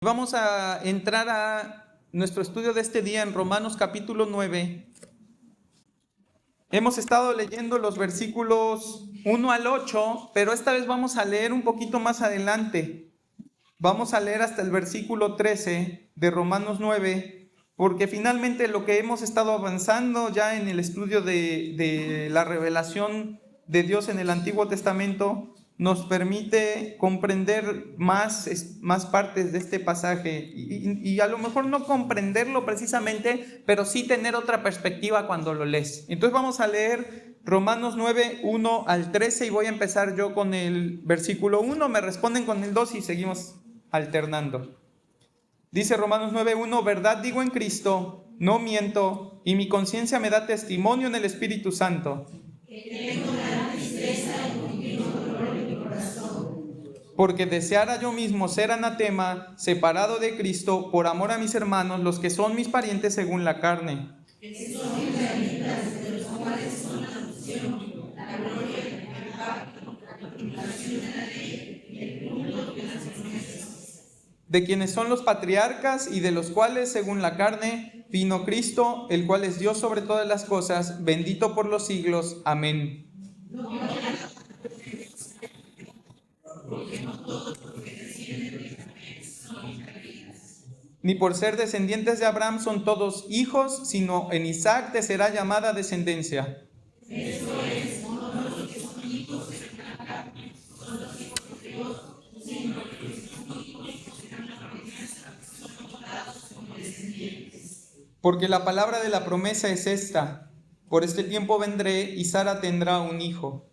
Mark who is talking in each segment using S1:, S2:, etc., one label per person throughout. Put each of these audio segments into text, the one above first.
S1: Vamos a entrar a nuestro estudio de este día en Romanos capítulo 9. Hemos estado leyendo los versículos 1 al 8, pero esta vez vamos a leer un poquito más adelante. Vamos a leer hasta el versículo 13 de Romanos 9, porque finalmente lo que hemos estado avanzando ya en el estudio de la revelación de Dios en el Antiguo Testamento nos permite comprender más partes de este pasaje y a lo mejor no comprenderlo precisamente, pero sí tener otra perspectiva cuando lo lees. Entonces vamos a leer Romanos 9, 1 al 13 y voy a empezar yo con el versículo 1, me responden con el 2 y seguimos alternando. Dice Romanos 9, 1, verdad digo en Cristo, no miento, y mi conciencia me da testimonio en el Espíritu Santo. Porque deseara yo mismo ser anatema, separado de Cristo, por amor a mis hermanos, los que son mis parientes según la carne. De quienes son los patriarcas y de los cuales, según la carne, vino Cristo, el cual es Dios sobre todas las cosas, bendito por los siglos. Amén. Ni por ser descendientes de Abraham son todos hijos, sino en Isaac te será llamada descendencia. Porque la palabra de la promesa es esta: por este tiempo vendré y Sara tendrá un hijo.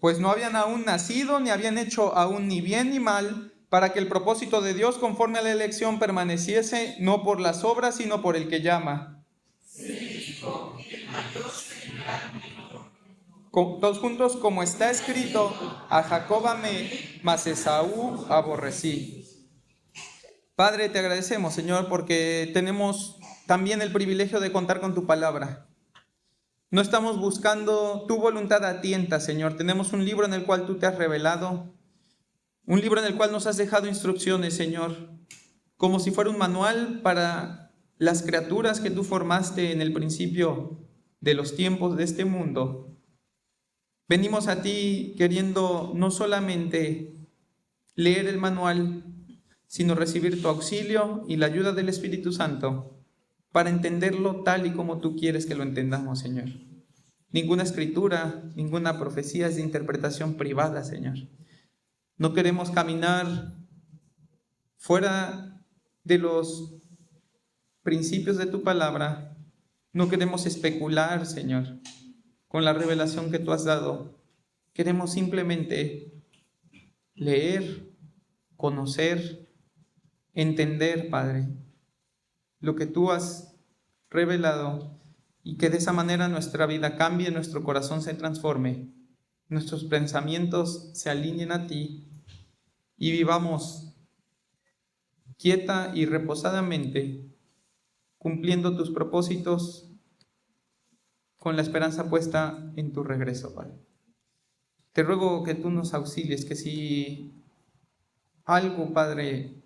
S1: Pues no habían aún nacido, ni habían hecho aún ni bien ni mal, para que el propósito de Dios conforme a la elección permaneciese, no por las obras, sino por el que llama. Todos juntos, como está escrito, a Jacob amé, mas Esaú aborrecí. Padre, te agradecemos, Señor, porque tenemos también el privilegio de contar con tu palabra. No estamos buscando tu voluntad a tienta, Señor. Tenemos un libro en el cual tú te has revelado, un libro en el cual nos has dejado instrucciones, Señor, como si fuera un manual para las criaturas que tú formaste en el principio de los tiempos de este mundo. Venimos a ti queriendo no solamente leer el manual, sino recibir tu auxilio y la ayuda del Espíritu Santo para entenderlo tal y como tú quieres que lo entendamos, Señor. Ninguna escritura, ninguna profecía es de interpretación privada, Señor. No queremos caminar fuera de los principios de tu palabra. No queremos especular, Señor, con la revelación que tú has dado. Queremos simplemente leer, conocer, entender, Padre, lo que tú has revelado y que de esa manera nuestra vida cambie, nuestro corazón se transforme, nuestros pensamientos se alineen a ti y vivamos quieta y reposadamente cumpliendo tus propósitos con la esperanza puesta en tu regreso, Padre. Te ruego que tú nos auxilies, que si algo, Padre,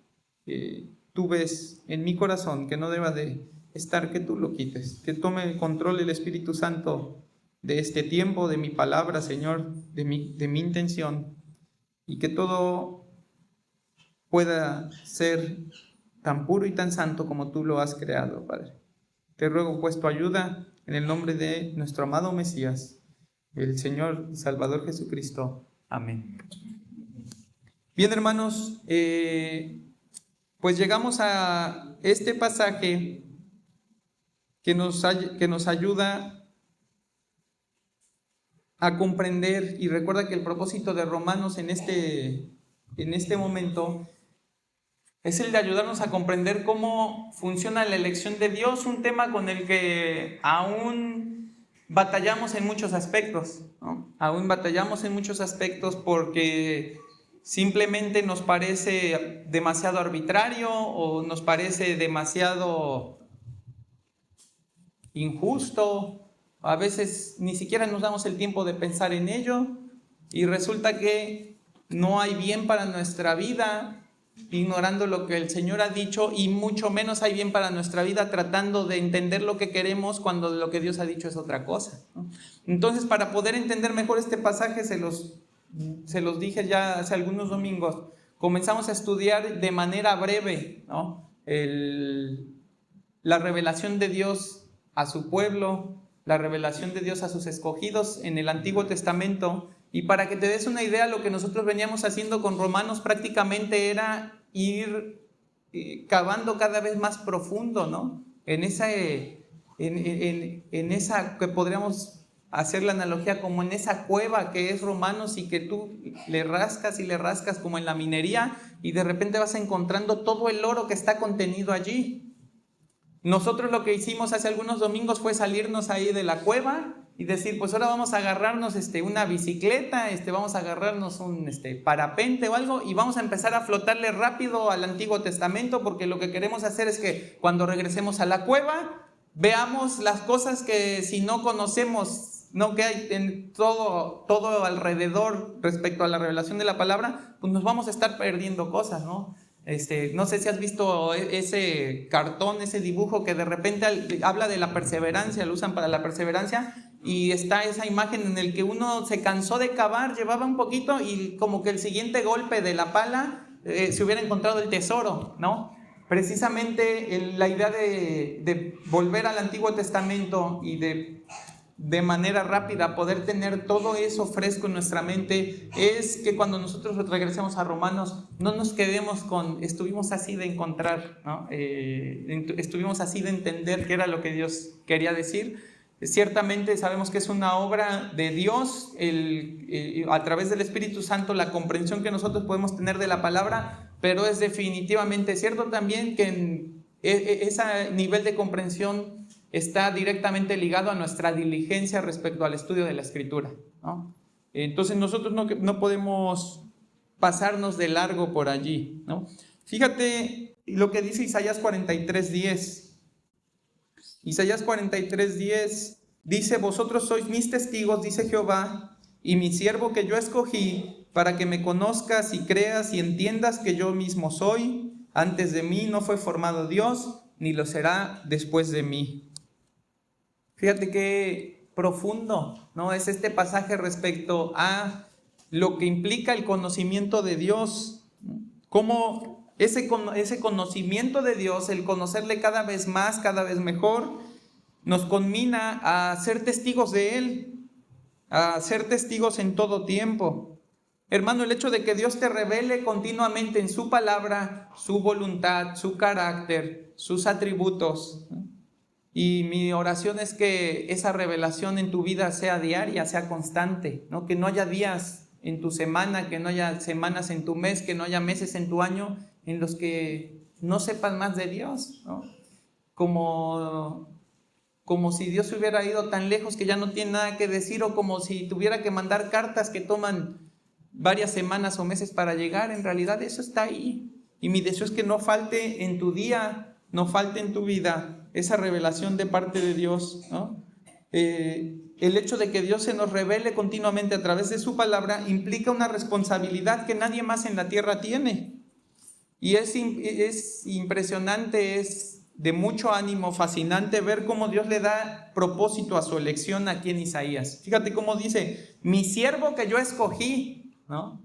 S1: tú ves en mi corazón que no deba de estar, que tú lo quites, que tome el control el Espíritu Santo de este tiempo, de mi palabra, Señor, de mi intención, y que todo pueda ser tan puro y tan santo como tú lo has creado, Padre. Te ruego pues tu ayuda en el nombre de nuestro amado Mesías, el Señor y Salvador Jesucristo. Amén. Bien, hermanos, pues llegamos a este pasaje que nos ayuda a comprender, y recuerda que el propósito de Romanos en este momento es el de ayudarnos a comprender cómo funciona la elección de Dios, un tema con el que aún batallamos en muchos aspectos, ¿no? Aún batallamos en muchos aspectos porque simplemente nos parece demasiado arbitrario o nos parece demasiado injusto A veces ni siquiera nos damos el tiempo de pensar en ello y resulta que no hay bien para nuestra vida, ignorando lo que el Señor ha dicho, y mucho menos hay bien para nuestra vida tratando de entender lo que queremos cuando lo que Dios ha dicho es otra cosa, ¿no? Entonces, para poder entender mejor este pasaje, se los dije ya hace algunos domingos, comenzamos a estudiar de manera breve, ¿no? La revelación de Dios a su pueblo, la revelación de Dios a sus escogidos en el Antiguo Testamento. Y para que te des una idea, lo que nosotros veníamos haciendo con Romanos prácticamente era ir cavando cada vez más profundo, ¿no? En esa, que podríamos hacer la analogía como en esa cueva que es Romanos, y que tú le rascas y le rascas como en la minería y de repente vas encontrando todo el oro que está contenido allí. Nosotros lo que hicimos hace algunos domingos fue salirnos ahí de la cueva y decir, pues ahora vamos a agarrarnos una bicicleta, vamos a agarrarnos un parapente o algo, y vamos a empezar a flotarle rápido al Antiguo Testamento, porque lo que queremos hacer es que cuando regresemos a la cueva veamos las cosas que si no conocemos, no, que hay en todo alrededor respecto a la revelación de la palabra, pues nos vamos a estar perdiendo cosas, ¿no? No sé si has visto ese cartón, ese dibujo que de repente habla de la perseverancia, lo usan para la perseverancia, y está esa imagen en el que uno se cansó de cavar, llevaba un poquito y como que el siguiente golpe de la pala se hubiera encontrado el tesoro, ¿no? Precisamente la idea de volver al Antiguo Testamento y de manera rápida poder tener todo eso fresco en nuestra mente es que cuando nosotros regresemos a Romanos no nos quedemos con estuvimos así de encontrar, ¿no? Estuvimos así de entender qué era lo que Dios quería decir. Ciertamente sabemos que es una obra de Dios, a través del Espíritu Santo, la comprensión que nosotros podemos tener de la palabra, pero es definitivamente cierto también que ese nivel de comprensión está directamente ligado a nuestra diligencia respecto al estudio de la Escritura, ¿no? Entonces nosotros no podemos pasarnos de largo por allí, ¿no? Fíjate lo que dice Isaías 43:10. Isaías 43:10 dice: vosotros sois mis testigos, dice Jehová, y mi siervo que yo escogí, para que me conozcas y creas y entiendas que yo mismo soy. Antes de mí no fue formado Dios, ni lo será después de mí. Fíjate qué profundo, ¿no? Es este pasaje respecto a lo que implica el conocimiento de Dios. Cómo ese conocimiento de Dios, el conocerle cada vez más, cada vez mejor, nos conmina a ser testigos de Él, a ser testigos en todo tiempo. Hermano, el hecho de que Dios te revele continuamente en su palabra, su voluntad, su carácter, sus atributos, ¿no? Y mi oración es que esa revelación en tu vida sea diaria, sea constante, ¿no? Que no haya días en tu semana, que no haya semanas en tu mes, que no haya meses en tu año en los que no sepas más de Dios, ¿no? Como si Dios se hubiera ido tan lejos que ya no tiene nada que decir, o como si tuviera que mandar cartas que toman varias semanas o meses para llegar. En realidad eso está ahí. Y mi deseo es que no falte en tu día, no falte en tu vida esa revelación de parte de Dios, ¿no? El hecho de que Dios se nos revele continuamente a través de su palabra implica una responsabilidad que nadie más en la tierra tiene. Y es impresionante, es de mucho ánimo, fascinante ver cómo Dios le da propósito a su elección aquí en Isaías. Fíjate cómo dice: mi siervo que yo escogí, ¿no?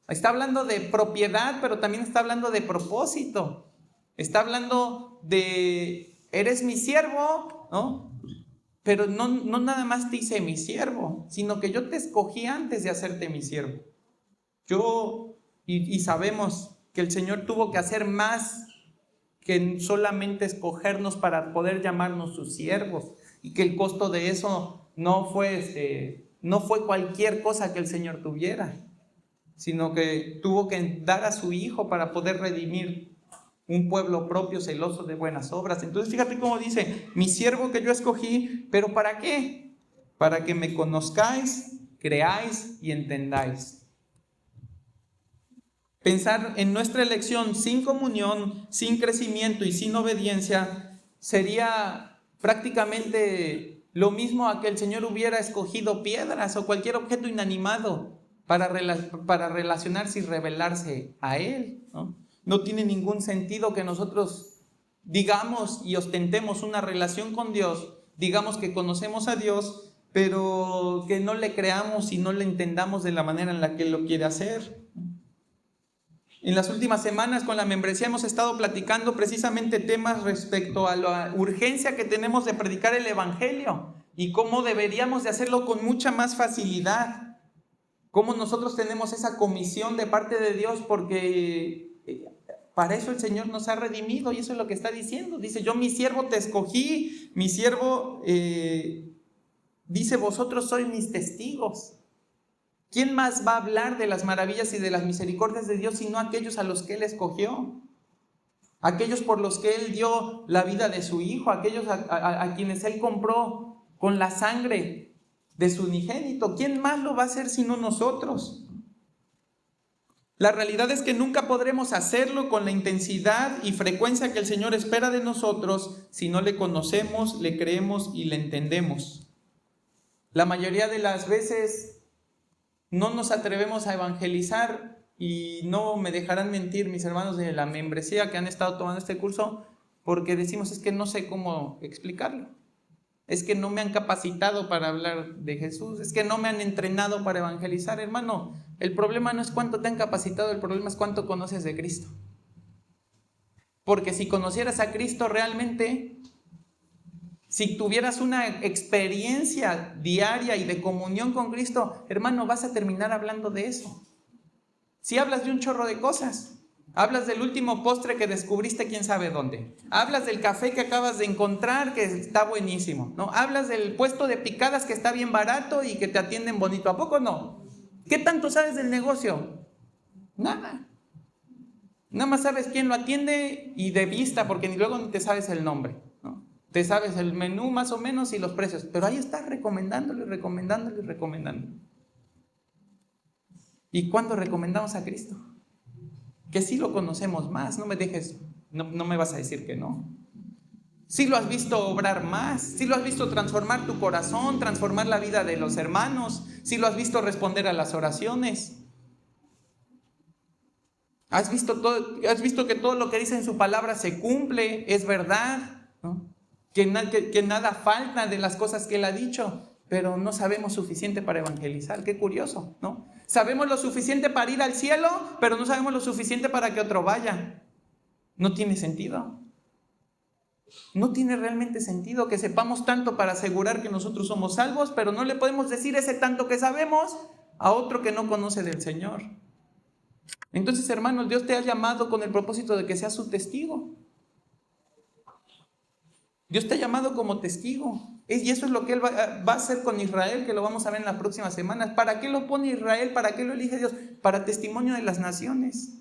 S1: Está hablando de propiedad, pero también está hablando de propósito. Está hablando de, eres mi siervo, ¿no? Pero no nada más te hice mi siervo, sino que yo te escogí antes de hacerte mi siervo. Y sabemos que el Señor tuvo que hacer más que solamente escogernos para poder llamarnos sus siervos, y que el costo de eso no fue cualquier cosa que el Señor tuviera, sino que tuvo que dar a su Hijo para poder redimir un pueblo propio celoso de buenas obras. Entonces fíjate cómo dice: mi siervo que yo escogí, ¿pero para qué? Para que me conozcáis, creáis y entendáis. Pensar en nuestra elección sin comunión, sin crecimiento y sin obediencia sería prácticamente Lo mismo a que el Señor hubiera escogido piedras o cualquier objeto inanimado para relacionarse y revelarse a Él, ¿no? No tiene ningún sentido que nosotros digamos y ostentemos una relación con Dios, digamos que conocemos a Dios, pero que no le creamos y no le entendamos de la manera en la que Él lo quiere hacer. En las últimas semanas con la membresía hemos estado platicando precisamente temas respecto a la urgencia que tenemos de predicar el Evangelio y cómo deberíamos de hacerlo con mucha más facilidad. Cómo nosotros tenemos esa comisión de parte de Dios porque para eso el Señor nos ha redimido y eso es lo que está diciendo. Dice, yo mi siervo te escogí, mi siervo, dice, vosotros sois mis testigos. ¿Quién más va a hablar de las maravillas y de las misericordias de Dios sino aquellos a los que Él escogió? Aquellos por los que Él dio la vida de su Hijo, aquellos a quienes Él compró con la sangre de su unigénito. ¿Quién más lo va a hacer sino nosotros? La realidad es que nunca podremos hacerlo con la intensidad y frecuencia que el Señor espera de nosotros si no le conocemos, le creemos y le entendemos. La mayoría de las veces no nos atrevemos a evangelizar y no me dejarán mentir mis hermanos de la membresía que han estado tomando este curso porque decimos es que no sé cómo explicarlo. Es que no me han capacitado para hablar de Jesús, es que no me han entrenado para evangelizar. Hermano, el problema no es cuánto te han capacitado, el problema es cuánto conoces de Cristo. Porque si conocieras a Cristo realmente, si tuvieras una experiencia diaria y de comunión con Cristo, hermano, vas a terminar hablando de eso. Si hablas de un chorro de cosas, hablas del último postre que descubriste quién sabe dónde, hablas del café que acabas de encontrar que está buenísimo, ¿no? Hablas del puesto de picadas que está bien barato y que te atienden bonito, ¿a poco no? ¿Qué tanto sabes del negocio? Nada. Nada más sabes quién lo atiende y de vista, porque ni luego ni te sabes el nombre, ¿no? Te sabes el menú más o menos y los precios, pero ahí estás recomendándolo. ¿Y cuándo recomendamos a Cristo? Que sí lo conocemos más, no me dejes, no me vas a decir que no. Sí lo has visto obrar más, sí lo has visto transformar tu corazón, transformar la vida de los hermanos, sí lo has visto responder a las oraciones. Has visto que todo lo que dice en su palabra se cumple, es verdad, ¿no? Que nada falta de las cosas que Él ha dicho, pero no sabemos suficiente para evangelizar. Qué curioso, ¿no? Sabemos lo suficiente para ir al cielo, pero no sabemos lo suficiente para que otro vaya. No tiene sentido. No tiene realmente sentido que sepamos tanto para asegurar que nosotros somos salvos, pero no le podemos decir ese tanto que sabemos a otro que no conoce del Señor. Entonces, hermanos, Dios te ha llamado con el propósito de que seas su testigo. Dios te ha llamado como testigo. Y eso es lo que Él va a hacer con Israel, que lo vamos a ver en las próximas semanas. ¿Para qué lo pone Israel? ¿Para qué lo elige Dios? Para testimonio de las naciones.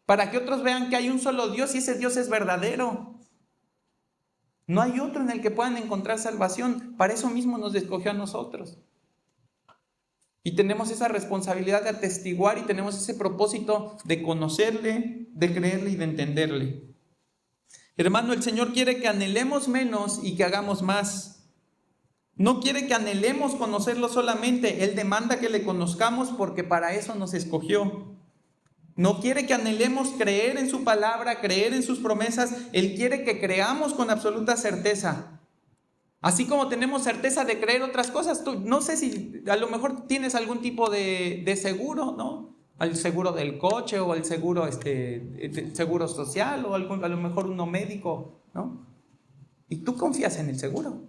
S1: Para que otros vean que hay un solo Dios y ese Dios es verdadero. No hay otro en el que puedan encontrar salvación. Para eso mismo nos escogió a nosotros. Y tenemos esa responsabilidad de atestiguar y tenemos ese propósito de conocerle, de creerle y de entenderle. Hermano, el Señor quiere que anhelemos menos y que hagamos más. No quiere que anhelemos conocerlo solamente. Él demanda que le conozcamos porque para eso nos escogió. No quiere que anhelemos creer en su palabra, creer en sus promesas. Él quiere que creamos con absoluta certeza. Así como tenemos certeza de creer otras cosas. Tú, no sé si a lo mejor tienes algún tipo de seguro, ¿no? El seguro del coche o el seguro, seguro social o a lo mejor uno médico, ¿no? Y tú confías en el seguro.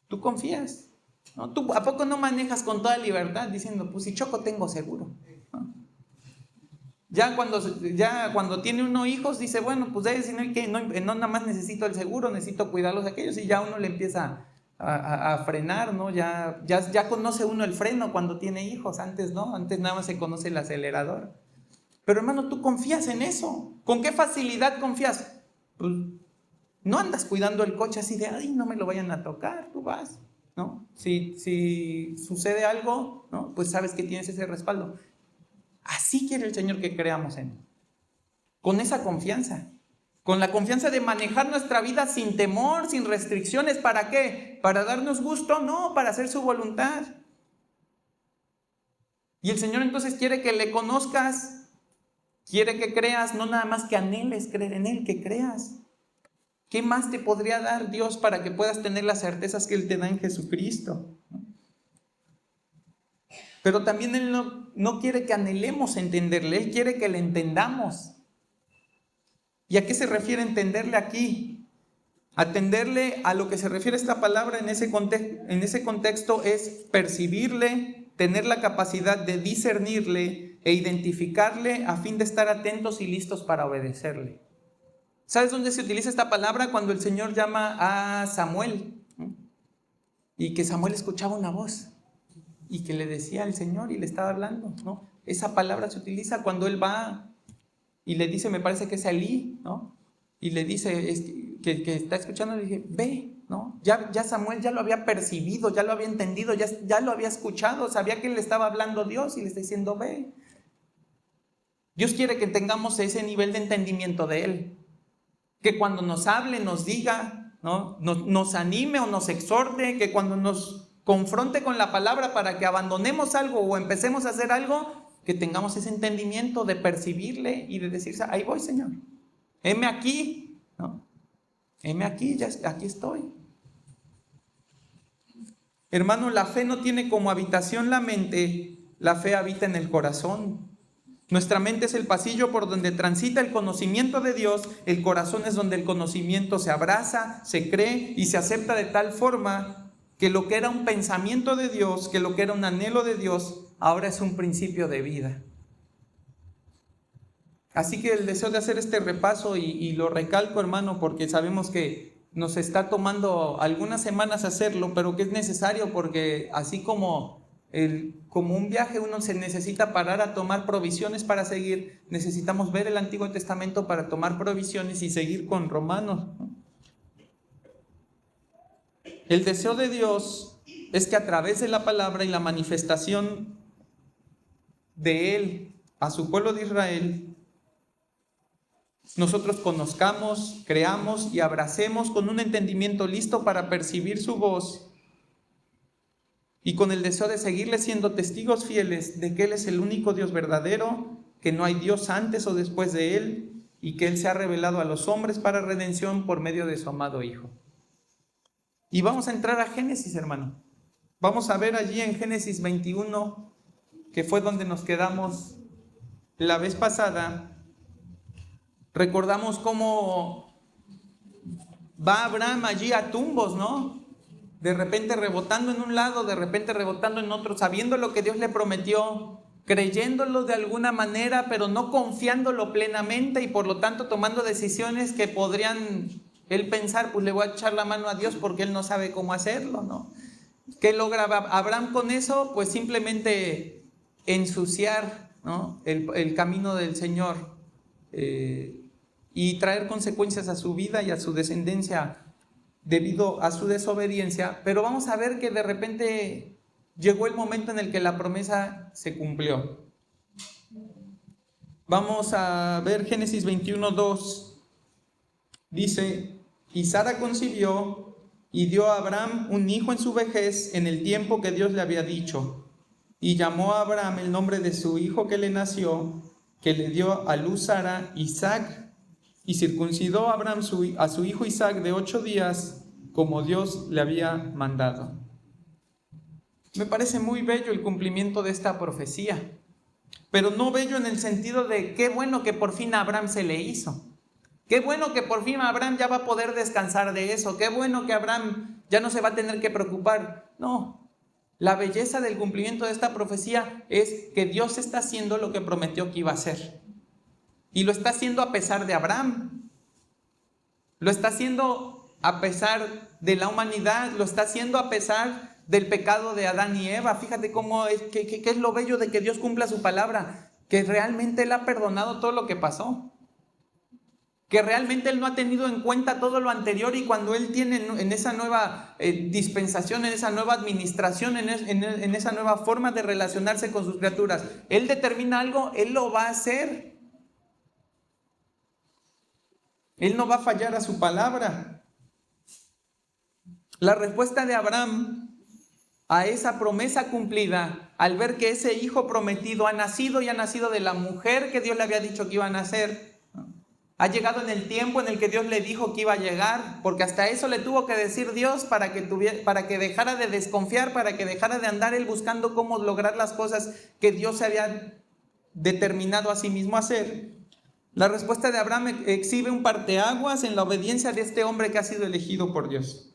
S1: Tú confías, ¿no? ¿Tú a poco no manejas con toda libertad diciendo, pues si choco tengo seguro, ¿no? Ya cuando tiene uno hijos dice, bueno, pues debe decir que no nada más necesito el seguro, necesito cuidarlos de aquellos y ya uno le empieza a frenar, ¿no? Ya conoce uno el freno cuando tiene hijos, antes no, antes nada más se conoce el acelerador. Pero hermano, tú confías en eso. ¿Con qué facilidad confías? Pues no andas cuidando el coche así de, ay, no me lo vayan a tocar, tú vas, ¿no? Si sucede algo, ¿no? Pues sabes que tienes ese respaldo. Así quiere el Señor que creamos en Él, con esa confianza. con la confianza de manejar nuestra vida sin temor, sin restricciones. ¿Para qué? ¿Para darnos gusto? No, para hacer su voluntad. Y el Señor entonces quiere que le conozcas, quiere que creas, no nada más que anheles creer en Él, que creas. ¿Qué más te podría dar Dios para que puedas tener las certezas que Él te da en Jesucristo? Pero también Él no quiere que anhelemos entenderle, Él quiere que le entendamos. ¿Y a qué se refiere entenderle aquí? Atenderle a lo que se refiere esta palabra en ese contexto es percibirle, tener la capacidad de discernirle e identificarle a fin de estar atentos y listos para obedecerle. ¿Sabes dónde se utiliza esta palabra? Cuando el Señor llama a Samuel, ¿no? Y que Samuel escuchaba una voz y que le decía al Señor y le estaba hablando, ¿no? Esa palabra se utiliza cuando él va y le dice, me parece que es Elí, ¿no? Y le dice que está escuchando, le dije, ve, ¿no? Ya Samuel ya lo había percibido, ya lo había entendido, ya lo había escuchado, sabía que le estaba hablando Dios y le está diciendo, ve. Dios quiere que tengamos ese nivel de entendimiento de Él. Que cuando nos hable, nos diga, ¿no? Nos anime o nos exhorte, que cuando nos confronte con la palabra para que abandonemos algo o empecemos a hacer algo, que tengamos ese entendimiento de percibirle y de decir, ahí voy, Señor, heme aquí, ¿no? Heme aquí, aquí estoy. Hermano, la fe no tiene como habitación la mente, la fe habita en el corazón. Nuestra mente es el pasillo por donde transita el conocimiento de Dios, el corazón es donde el conocimiento se abraza, se cree y se acepta de tal forma que lo que era un pensamiento de Dios, que lo que era un anhelo de Dios, ahora es un principio de vida. Así que el deseo de hacer este repaso, y lo recalco, hermano, porque sabemos que nos está tomando algunas semanas hacerlo, pero que es necesario porque así como un viaje uno se necesita parar a tomar provisiones para seguir, necesitamos ver el Antiguo Testamento para tomar provisiones y seguir con Romanos, ¿no? El deseo de Dios es que a través de la palabra y la manifestación de Él a su pueblo de Israel, nosotros conozcamos, creamos y abracemos con un entendimiento listo para percibir su voz y con el deseo de seguirle siendo testigos fieles de que Él es el único Dios verdadero, que no hay Dios antes o después de Él y que Él se ha revelado a los hombres para redención por medio de su amado Hijo. Y vamos a entrar a Génesis, hermano. Vamos a ver allí en Génesis 21, que fue donde nos quedamos la vez pasada. Recordamos cómo va Abraham allí a tumbos, ¿no? De repente rebotando en un lado, de repente rebotando en otro, sabiendo lo que Dios le prometió, creyéndolo de alguna manera, pero no confiándolo plenamente y por lo tanto tomando decisiones que podrían él pensar, pues le voy a echar la mano a Dios porque él no sabe cómo hacerlo, ¿no? ¿Qué logra Abraham con eso? Pues simplemente ensuciar, ¿no? el camino del Señor y traer consecuencias a su vida y a su descendencia debido a su desobediencia. Pero vamos a ver que de repente llegó el momento en el que la promesa se cumplió. Vamos a ver Génesis 21:2. Dice, y Sara concibió y dio a Abraham un hijo en su vejez en el tiempo que Dios le había dicho. Y llamó a Abraham el nombre de su hijo que le nació, que le dio a luz Sara, Isaac. Y circuncidó a Abraham a su hijo Isaac de 8 días, como Dios le había mandado. Me parece muy bello el cumplimiento de esta profecía, pero no bello en el sentido de qué bueno que por fin a Abraham se le hizo. Qué bueno que por fin Abraham ya va a poder descansar de eso. Qué bueno que Abraham ya no se va a tener que preocupar. No, la belleza del cumplimiento de esta profecía es que Dios está haciendo lo que prometió que iba a hacer. Y lo está haciendo a pesar de Abraham. Lo está haciendo a pesar de la humanidad. Lo está haciendo a pesar del pecado de Adán y Eva. Fíjate cómo es, qué es lo bello de que Dios cumpla su palabra. Que realmente Él ha perdonado todo lo que pasó. Que realmente Él no ha tenido en cuenta todo lo anterior, y cuando Él tiene en esa nueva dispensación, en esa nueva administración, en esa nueva forma de relacionarse con sus criaturas, Él determina algo, Él lo va a hacer. Él no va a fallar a su palabra. La respuesta de Abraham a esa promesa cumplida, al ver que ese hijo prometido ha nacido y ha nacido de la mujer que Dios le había dicho que iba a nacer, ha llegado en el tiempo en el que Dios le dijo que iba a llegar, porque hasta eso le tuvo que decir Dios para que dejara de desconfiar, para que dejara de andar él buscando cómo lograr las cosas que Dios se había determinado a sí mismo hacer. La respuesta de Abraham exhibe un parteaguas en la obediencia de este hombre que ha sido elegido por Dios.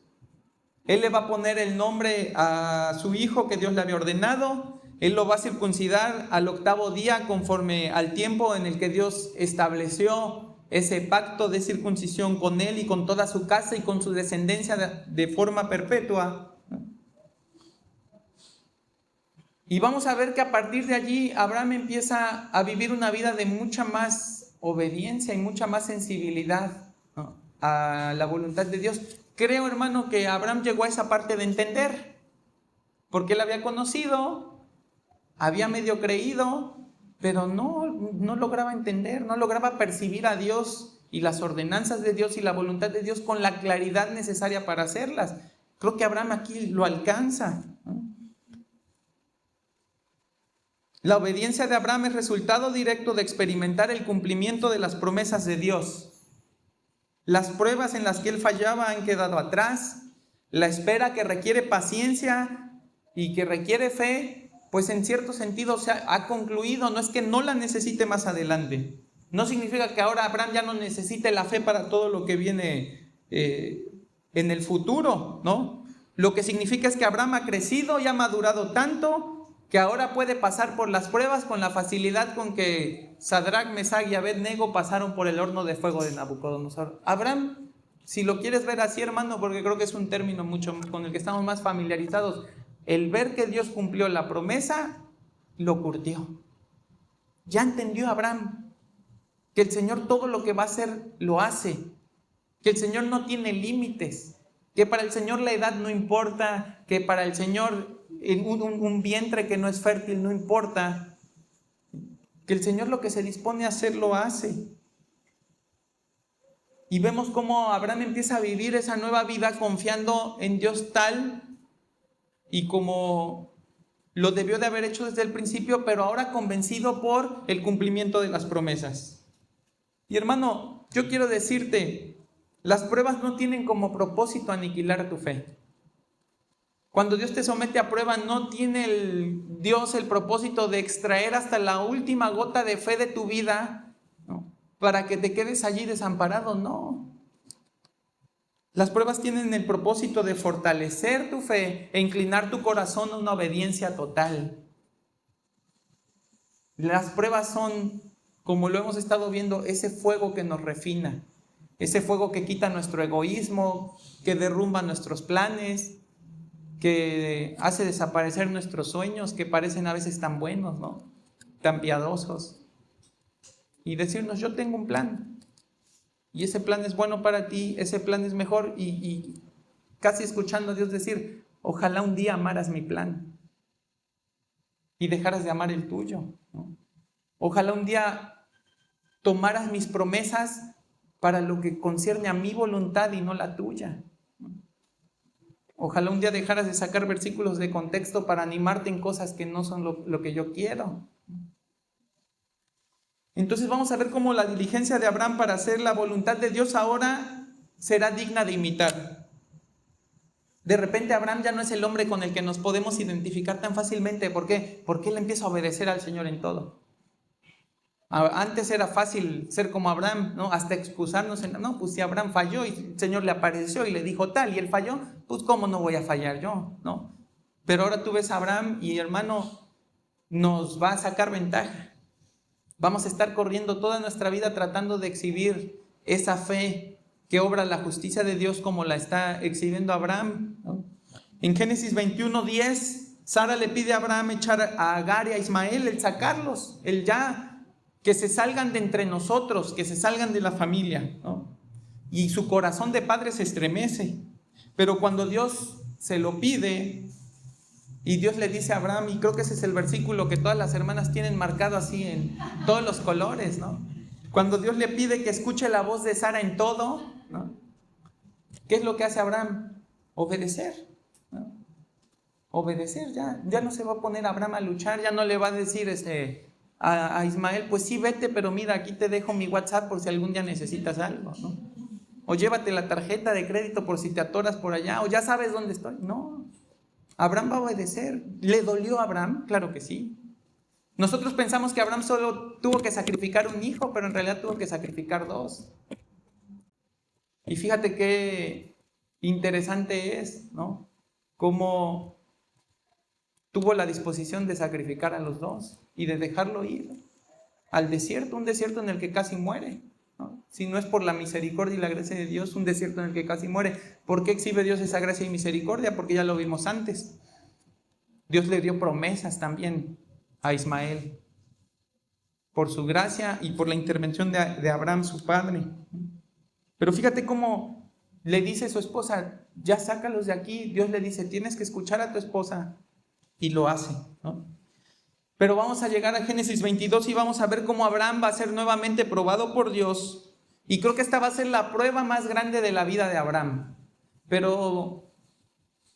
S1: Él le va a poner el nombre a su hijo que Dios le había ordenado. Él lo va a circuncidar al 8º día conforme al tiempo en el que Dios estableció ese pacto de circuncisión con él y con toda su casa y con su descendencia de forma perpetua. Y vamos a ver que a partir de allí Abraham empieza a vivir una vida de mucha más obediencia y mucha más sensibilidad, ¿no?, a la voluntad de Dios. Creo, hermano, que Abraham llegó a esa parte de entender, porque él había conocido, había medio creído, pero no lograba entender, no lograba percibir a Dios y las ordenanzas de Dios y la voluntad de Dios con la claridad necesaria para hacerlas. Creo que Abraham aquí lo alcanza, ¿no? La obediencia de Abraham es resultado directo de experimentar el cumplimiento de las promesas de Dios. Las pruebas en las que él fallaba han quedado atrás. La espera que requiere paciencia y que requiere fe, pues en cierto sentido se ha concluido. No es que no la necesite más adelante. No significa que ahora Abraham ya no necesite la fe para todo lo que viene en el futuro, ¿no? Lo que significa es que Abraham ha crecido y ha madurado tanto que ahora puede pasar por las pruebas con la facilidad con que Sadrach, Mesach y Abed-Nego pasaron por el horno de fuego de Nabucodonosor. Abraham, si lo quieres ver así, hermano, porque creo que es un término mucho con el que estamos más familiarizados, el ver que Dios cumplió la promesa, lo curtió. Ya entendió Abraham que el Señor todo lo que va a hacer, lo hace, que el Señor no tiene límites, que para el Señor la edad no importa, que para el Señor un vientre que no es fértil no importa, que el Señor lo que se dispone a hacer lo hace. Y vemos cómo Abraham empieza a vivir esa nueva vida confiando en Dios tal y como lo debió de haber hecho desde el principio, pero ahora convencido por el cumplimiento de las promesas. Y hermano, yo quiero decirte, las pruebas no tienen como propósito aniquilar tu fe. Cuando Dios te somete a prueba, no tiene Dios el propósito de extraer hasta la última gota de fe de tu vida, ¿no?, para que te quedes allí desamparado, no. Las pruebas tienen el propósito de fortalecer tu fe e inclinar tu corazón a una obediencia total. Las pruebas son, como lo hemos estado viendo, ese fuego que nos refina, ese fuego que quita nuestro egoísmo, que derrumba nuestros planes, que hace desaparecer nuestros sueños que parecen a veces tan buenos, ¿no?, tan piadosos. Y decirnos, yo tengo un plan y ese plan es bueno para ti, ese plan es mejor, y casi escuchando a Dios decir, ojalá un día amaras mi plan y dejaras de amar el tuyo, ¿no? Ojalá un día tomaras mis promesas para lo que concierne a mi voluntad y no la tuya. Ojalá un día dejaras de sacar versículos de contexto para animarte en cosas que no son lo que yo quiero. Entonces vamos a ver cómo la diligencia de Abraham para hacer la voluntad de Dios ahora será digna de imitar. De repente Abraham ya no es el hombre con el que nos podemos identificar tan fácilmente. ¿Por qué? Porque él empieza a obedecer al Señor en todo. Antes era fácil ser como Abraham, ¿no?, hasta excusarnos no, pues si Abraham falló y el Señor le apareció y le dijo tal y él falló, pues cómo no voy a fallar yo, ¿no? Pero ahora tú ves a Abraham y, hermano, nos va a sacar ventaja. Vamos a estar corriendo toda nuestra vida tratando de exhibir esa fe que obra la justicia de Dios como la está exhibiendo Abraham, ¿no? En Génesis 21:10, Sara le pide a Abraham echar a Agar y a Ismael, el sacarlos, el ya, que se salgan de entre nosotros, que se salgan de la familia, ¿no? Y su corazón de padre se estremece. Pero cuando Dios se lo pide y Dios le dice a Abraham, y creo que ese es el versículo que todas las hermanas tienen marcado así en todos los colores, ¿no? Cuando Dios le pide que escuche la voz de Sara en todo, ¿no? ¿Qué es lo que hace Abraham? Obedecer, ¿no? Obedecer, ya no se va a poner Abraham a luchar, ya no le va a decir a Ismael, pues sí, vete, pero mira, aquí te dejo mi WhatsApp por si algún día necesitas algo, ¿no? O llévate la tarjeta de crédito por si te atoras por allá, o ya sabes dónde estoy. No, Abraham va a obedecer. ¿Le dolió a Abraham? Claro que sí. Nosotros pensamos que Abraham solo tuvo que sacrificar un hijo, pero en realidad tuvo que sacrificar dos. Y fíjate qué interesante es, ¿no? Cómo tuvo la disposición de sacrificar a los dos y de dejarlo ir al desierto, un desierto en el que casi muere, ¿no? Si no es por la misericordia y la gracia de Dios, un desierto en el que casi muere. ¿Por qué exhibe Dios esa gracia y misericordia? Porque ya lo vimos antes. Dios le dio promesas también a Ismael por su gracia y por la intervención de Abraham, su padre. Pero fíjate cómo le dice a su esposa, ya sácalos de aquí. Dios le dice, tienes que escuchar a tu esposa, y lo hace, ¿no? Pero vamos a llegar a Génesis 22 y vamos a ver cómo Abraham va a ser nuevamente probado por Dios. Y creo que esta va a ser la prueba más grande de la vida de Abraham. Pero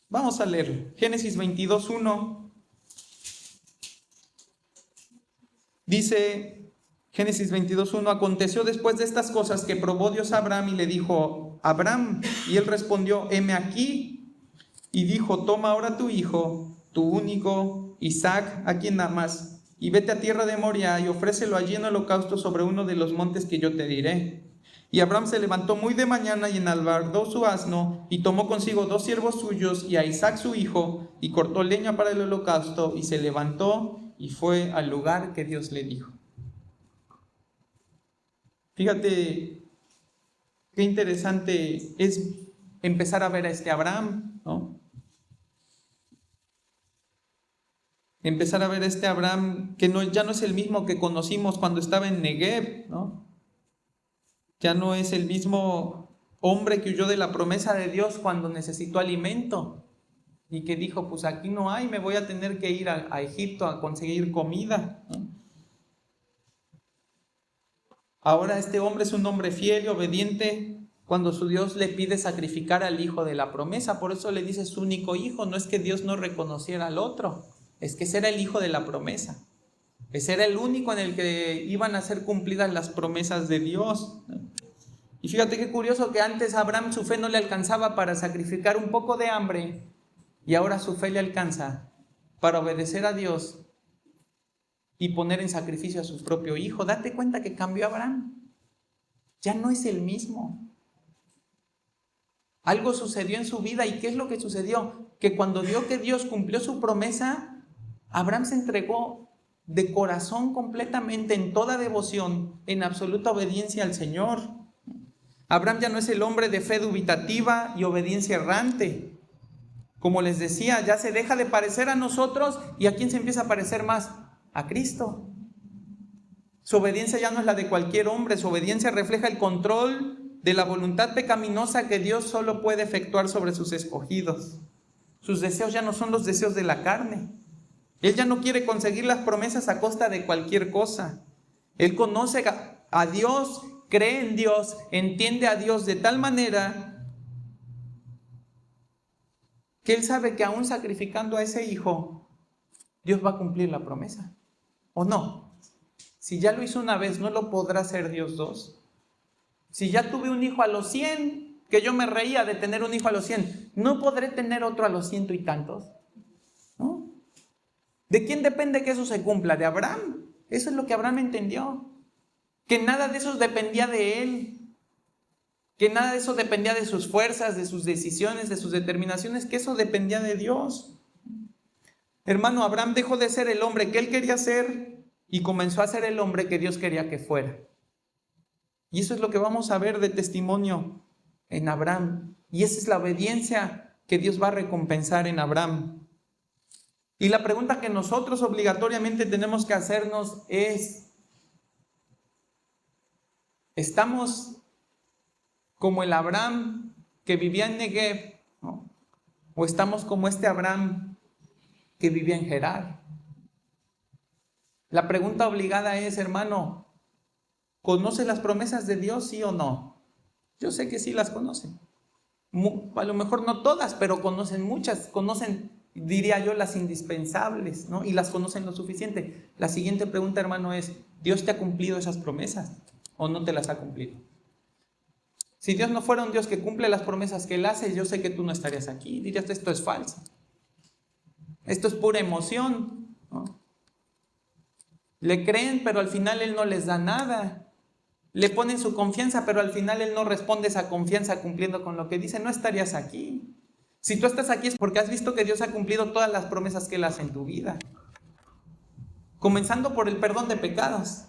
S1: vamos a leer Génesis 22:1. Dice Génesis 22:1, aconteció después de estas cosas que probó Dios a Abraham y le dijo, Abraham, y él respondió, heme aquí. Y dijo, toma ahora tu hijo, tu único, Isaac, a quien amas, y vete a tierra de Moria y ofrécelo allí en holocausto sobre uno de los montes que yo te diré. Y Abraham se levantó muy de mañana y enalbardó su asno, y tomó consigo 2 siervos suyos y a Isaac su hijo, y cortó leña para el holocausto, y se levantó y fue al lugar que Dios le dijo. Fíjate qué interesante es empezar a ver a este Abraham, ¿no? Empezar a ver a este Abraham que ya no es el mismo que conocimos cuando estaba en Negev, ¿no? Ya no es el mismo hombre que huyó de la promesa de Dios cuando necesitó alimento y que dijo, pues aquí no hay, me voy a tener que ir a Egipto a conseguir comida, ¿no? Ahora este hombre es un hombre fiel y obediente cuando su Dios le pide sacrificar al hijo de la promesa. Por eso le dice su único hijo. No es que Dios no reconociera al otro, es que ese era el hijo de la promesa. Ese era el único en el que iban a ser cumplidas las promesas de Dios. Y fíjate qué curioso que antes a Abraham su fe no le alcanzaba para sacrificar un poco de hambre, y ahora su fe le alcanza para obedecer a Dios y poner en sacrificio a su propio hijo. Date cuenta que cambió Abraham. Ya no es el mismo. Algo sucedió en su vida. ¿Y qué es lo que sucedió? Que cuando vio que Dios cumplió su promesa, Abraham se entregó de corazón completamente, en toda devoción, en absoluta obediencia al Señor. Abraham ya no es el hombre de fe dubitativa y obediencia errante. Como les decía, ya se deja de parecer a nosotros. ¿Y a quién se empieza a parecer más? A Cristo. Su obediencia ya no es la de cualquier hombre. Su obediencia refleja el control de la voluntad pecaminosa que Dios solo puede efectuar sobre sus escogidos. Sus deseos ya no son los deseos de la carne. Él ya no quiere conseguir las promesas a costa de cualquier cosa. Él conoce a Dios, cree en Dios, entiende a Dios de tal manera que él sabe que aún sacrificando a ese hijo, Dios va a cumplir la promesa. ¿O no? Si ya lo hizo una vez, ¿no lo podrá hacer Dios dos? Si ya tuve un hijo a los 100, que yo me reía de tener un hijo a los 100, ¿no podré tener otro a los 100 y tantos? ¿No? ¿De quién depende que eso se cumpla? De Abraham. Eso es lo que Abraham entendió. Que nada de eso dependía de él. Que nada de eso dependía de sus fuerzas, de sus decisiones, de sus determinaciones. Que eso dependía de Dios. Hermano, Abraham dejó de ser el hombre que él quería ser y comenzó a ser el hombre que Dios quería que fuera. Y eso es lo que vamos a ver de testimonio en Abraham. Y esa es la obediencia que Dios va a recompensar en Abraham. Y la pregunta que nosotros obligatoriamente tenemos que hacernos es, ¿estamos como el Abraham que vivía en Negev, ¿no? ¿O estamos como este Abraham que vivía en Gerar? La pregunta obligada es, hermano, ¿Conoce las promesas de Dios, sí o no? Yo sé que sí las conocen. A lo mejor no todas, pero conocen muchas. Conocen, diría yo, las indispensables, ¿no? Y las conocen lo suficiente. La siguiente pregunta, hermano, es: ¿Dios te ha cumplido esas promesas o no te las ha cumplido? Si Dios no fuera un Dios que cumple las promesas que Él hace, yo sé que tú no estarías aquí. Dirías: esto es falso. Esto es pura emoción, ¿no? Le creen, pero al final Él no les da nada. Le ponen su confianza, pero al final Él no responde esa confianza cumpliendo con lo que dice. No estarías aquí. Si tú estás aquí es porque has visto que Dios ha cumplido todas las promesas que Él hace en tu vida. Comenzando por el perdón de pecados.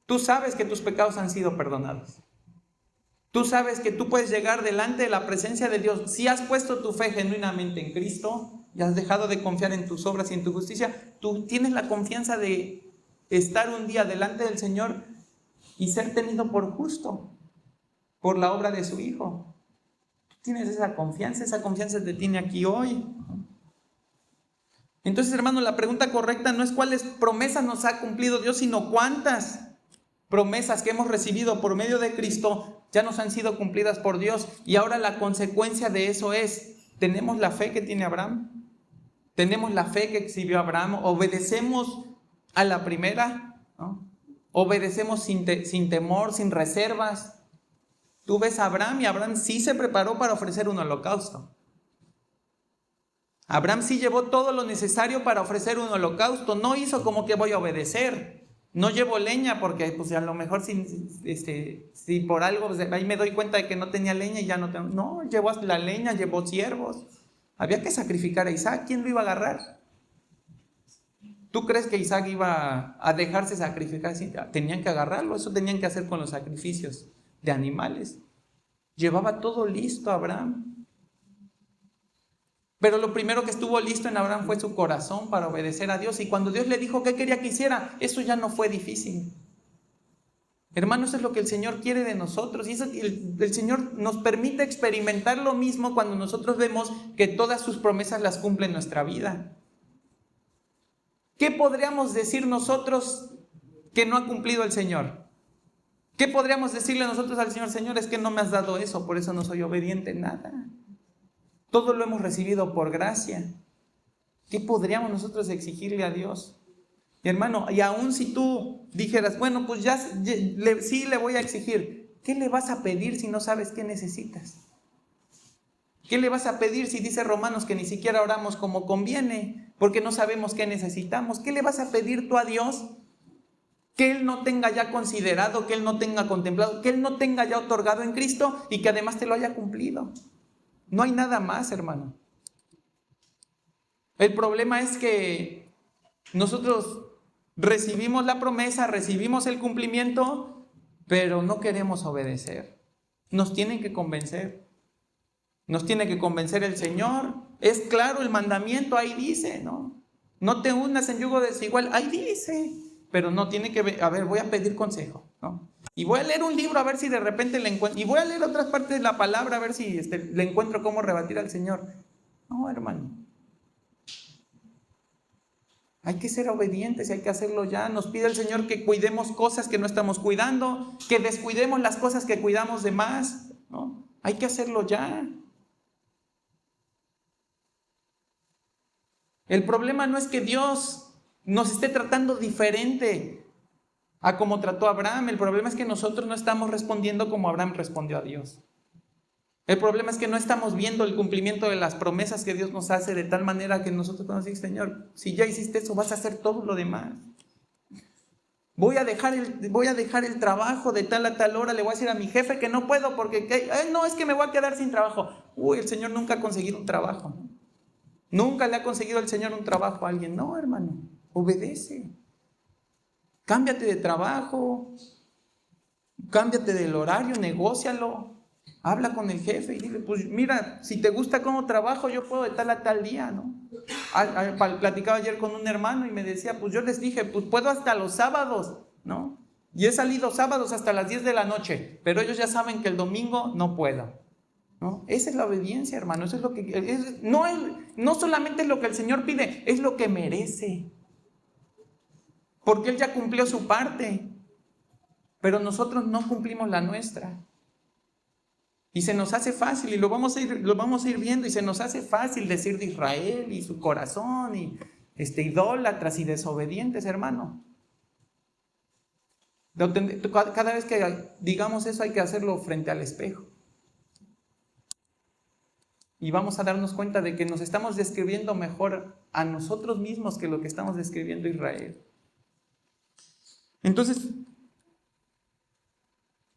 S1: Tú sabes que tus pecados han sido perdonados. Tú sabes que tú puedes llegar delante de la presencia de Dios. Si has puesto tu fe genuinamente en Cristo y has dejado de confiar en tus obras y en tu justicia, tú tienes la confianza de estar un día delante del Señor y ser tenido por justo por la obra de su Hijo. Tú tienes esa confianza te tiene aquí hoy. Entonces, hermano, la pregunta correcta no es cuáles promesas nos ha cumplido Dios, sino cuántas promesas que hemos recibido por medio de Cristo ya nos han sido cumplidas por Dios. Y ahora la consecuencia de eso es: ¿tenemos la fe que tiene Abraham? ¿Tenemos la fe que exhibió Abraham? ¿Obedecemos a la primera? ¿No? ¿Obedecemos sin temor, sin reservas? Tú ves a Abraham y Abraham sí se preparó para ofrecer un holocausto. Abraham sí llevó todo lo necesario para ofrecer un holocausto. No hizo como que voy a obedecer. No llevo leña porque pues a lo mejor si por algo pues, ahí me doy cuenta de que no tenía leña y ya no tengo. No, llevó la leña, llevó siervos. Había que sacrificar a Isaac. ¿Quién lo iba a agarrar? ¿Tú crees que Isaac iba a dejarse sacrificar? Tenían que agarrarlo. Eso tenían que hacer con los sacrificios de animales. Llevaba todo listo Abraham. Pero lo primero que estuvo listo en Abraham fue su corazón para obedecer a Dios. Y cuando Dios le dijo qué quería que hiciera, eso ya no fue difícil. Hermano, eso es lo que el Señor quiere de nosotros. Y eso, el Señor nos permite experimentar lo mismo cuando nosotros vemos que todas sus promesas las cumple en nuestra vida. ¿Qué podríamos decir nosotros que no ha cumplido el Señor? ¿Qué podríamos decirle nosotros al Señor? Señor, es que no me has dado eso, por eso no soy obediente. Nada. Todo lo hemos recibido por gracia. ¿Qué podríamos nosotros exigirle a Dios? Y hermano, y aún si tú dijeras, bueno, pues sí le voy a exigir, ¿qué le vas a pedir si no sabes qué necesitas? ¿Qué le vas a pedir si dice Romanos que ni siquiera oramos como conviene, porque no sabemos qué necesitamos? ¿Qué le vas a pedir tú a Dios que Él no tenga ya considerado, que Él no tenga contemplado, que Él no tenga ya otorgado en Cristo y que además te lo haya cumplido? No hay nada más, hermano. El problema es que nosotros recibimos la promesa, recibimos el cumplimiento, pero no queremos obedecer. Nos tienen que convencer. Nos tiene que convencer el Señor. Es claro el mandamiento, ahí dice, ¿no? No te unas en yugo desigual, ahí dice. Pero no tiene que ver, a ver, voy a pedir consejo, ¿no? Y voy a leer un libro a ver si de repente le encuentro, y voy a leer otras partes de la palabra a ver si le encuentro cómo rebatir al Señor. No, hermano. Hay que ser obedientes y hay que hacerlo ya. Nos pide el Señor que cuidemos cosas que no estamos cuidando, que descuidemos las cosas que cuidamos de más, ¿no? Hay que hacerlo ya. El problema no es que Dios nos esté tratando diferente a como trató a Abraham. El problema es que nosotros no estamos respondiendo como Abraham respondió a Dios. El problema es que no estamos viendo el cumplimiento de las promesas que Dios nos hace de tal manera que nosotros podemos decir, Señor, si ya hiciste eso, vas a hacer todo lo demás. Voy a dejar el trabajo de tal a tal hora, le voy a decir a mi jefe que no puedo porque, no, es que me voy a quedar sin trabajo. Uy, el Señor nunca ha conseguido un trabajo. Nunca le ha conseguido el Señor un trabajo a alguien. No, hermano, obedece. Cámbiate de trabajo, cámbiate del horario, negócialo. Habla con el jefe y dile, pues mira, si te gusta cómo trabajo, yo puedo de tal a tal día, ¿no? Platicaba ayer con un hermano y me decía, pues yo les dije, pues puedo hasta los sábados, ¿no? Y he salido sábados hasta las 10 de la noche, pero ellos ya saben que el domingo no puedo, ¿no? Esa es la obediencia, hermano. Eso es lo que no solamente es lo que el Señor pide, es lo que merece. porque Él ya cumplió su parte, pero nosotros no cumplimos la nuestra. Y se nos hace fácil, y lo vamos a ir viendo, y se nos hace fácil decir de Israel y su corazón, y idólatras y desobedientes, hermano. Cada vez que digamos eso hay que hacerlo frente al espejo. Y vamos a darnos cuenta de que nos estamos describiendo mejor a nosotros mismos que lo que estamos describiendo a Israel. Entonces,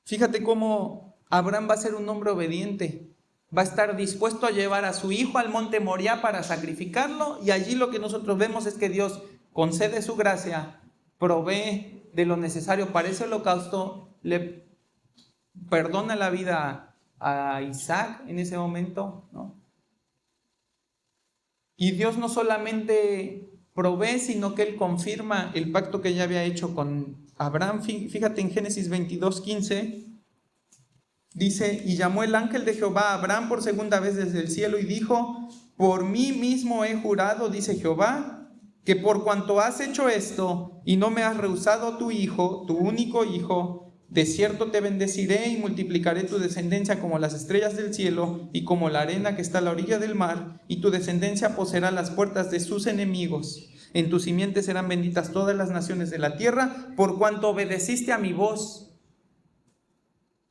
S1: fíjate cómo Abraham va a ser un hombre obediente. Va a estar dispuesto a llevar a su hijo al monte Moriah para sacrificarlo, y allí lo que nosotros vemos es que Dios concede su gracia, provee de lo necesario para ese holocausto, le perdona la vida a Isaac en ese momento, ¿no? Y Dios no solamente provee, sino que Él confirma el pacto que ya había hecho con Abraham. Fíjate en Génesis 22:15, dice: y llamó el ángel de Jehová a Abraham por segunda vez desde el cielo y dijo: por mí mismo he jurado, dice Jehová, que por cuanto has hecho esto y no me has rehusado a tu hijo, tu único hijo, de cierto te bendeciré y multiplicaré tu descendencia como las estrellas del cielo y como la arena que está a la orilla del mar, y tu descendencia poseerá las puertas de sus enemigos. En tu simiente serán benditas todas las naciones de la tierra, por cuanto obedeciste a mi voz.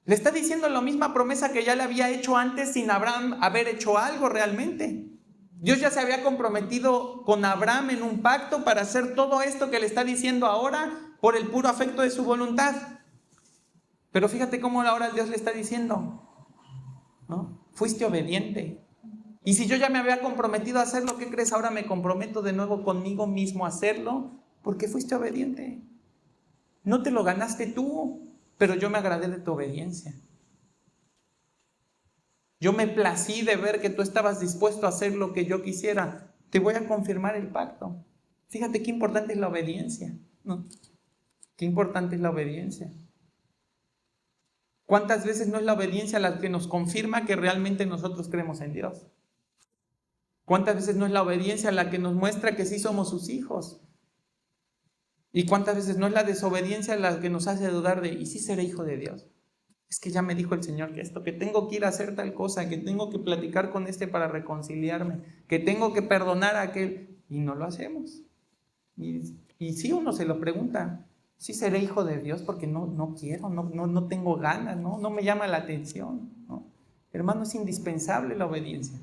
S1: Le está diciendo la misma promesa que ya le había hecho antes sin Abraham haber hecho algo realmente. Dios ya se había comprometido con Abraham en un pacto para hacer todo esto que le está diciendo ahora por el puro afecto de su voluntad. Pero fíjate cómo ahora Dios le está diciendo, ¿no? Fuiste obediente. Y si yo ya me había comprometido a hacerlo, ¿qué crees? Ahora me comprometo de nuevo conmigo mismo a hacerlo, porque fuiste obediente. No te lo ganaste tú, pero yo me agradé de tu obediencia. Yo me plací de ver que tú estabas dispuesto a hacer lo que yo quisiera. Te voy a confirmar el pacto. Fíjate qué importante es la obediencia, ¿no? Qué importante es la obediencia. ¿Cuántas veces no es la obediencia la que nos confirma que realmente nosotros creemos en Dios? ¿Cuántas veces no es la obediencia la que nos muestra que sí somos sus hijos? ¿Y cuántas veces no es la desobediencia la que nos hace dudar de, ¿y si seré hijo de Dios? Es que ya me dijo el Señor que esto, que tengo que ir a hacer tal cosa, que tengo que platicar con este para reconciliarme, que tengo que perdonar a aquel, y no lo hacemos. Y si uno se lo pregunta, ¿sí seré hijo de Dios? Porque no quiero, no tengo ganas, no me llama la atención, ¿no? Hermano, es indispensable la obediencia.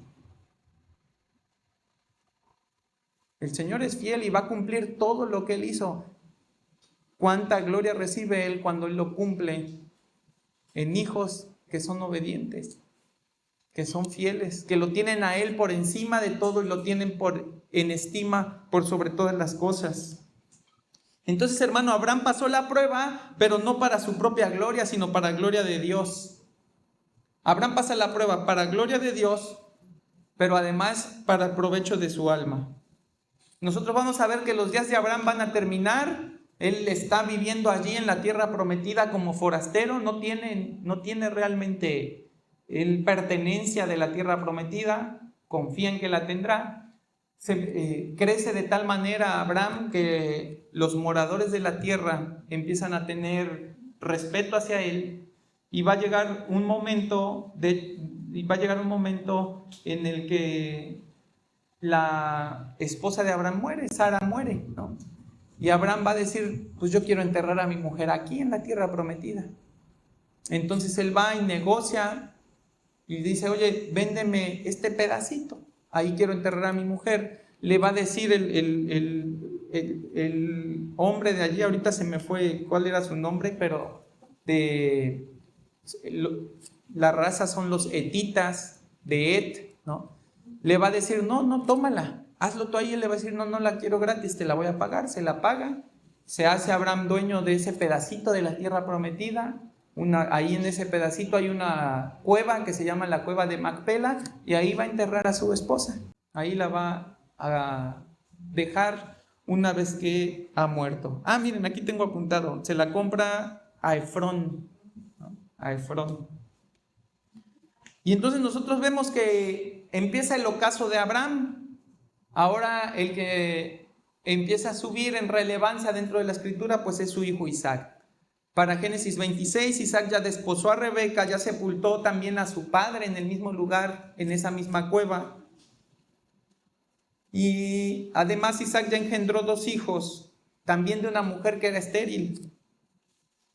S1: El Señor es fiel y va a cumplir todo lo que Él hizo. ¿Cuánta gloria recibe Él cuando Él lo cumple en hijos que son obedientes, que son fieles, que lo tienen a Él por encima de todo y lo tienen en estima por sobre todas las cosas? Entonces, hermano, Abraham pasó la prueba, pero no para su propia gloria, sino para gloria de Dios. Abraham pasa la prueba para gloria de Dios, pero además para el provecho de su alma. Nosotros vamos a ver que los días de Abraham van a terminar. Él está viviendo allí en la tierra prometida como forastero, no tiene realmente pertenencia de la tierra prometida, confía en que la tendrá. Crece de tal manera Abraham que los moradores de la tierra empiezan a tener respeto hacia él, y va a llegar un momento en el que la esposa de Abraham muere, Sara muere, ¿no? Y Abraham va a decir, pues yo quiero enterrar a mi mujer aquí en la tierra prometida. Entonces él va y negocia y dice, oye, véndeme este pedacito, ahí quiero enterrar a mi mujer. Le va a decir el hombre de allí, ahorita se me fue cuál era su nombre, pero la raza son los hetitas de Et, ¿no? Le va a decir, no, tómala, hazlo tú ahí. Él le va a decir, no la quiero gratis, te la voy a pagar. Se la paga, se hace Abraham dueño de ese pedacito de la tierra prometida. Ahí en ese pedacito hay una cueva que se llama la cueva de Macpela, y ahí va a enterrar a su esposa. Ahí la va a dejar una vez que ha muerto. Miren, aquí tengo apuntado, se la compra a Efrón, ¿no? A Efrón. Y entonces nosotros vemos que empieza el ocaso de Abraham. Ahora el que empieza a subir en relevancia dentro de la escritura, pues es su hijo Isaac. Para Génesis 26, Isaac ya desposó a Rebeca, ya sepultó también a su padre en el mismo lugar, en esa misma cueva. Y además Isaac ya engendró 2 hijos, también de una mujer que era estéril.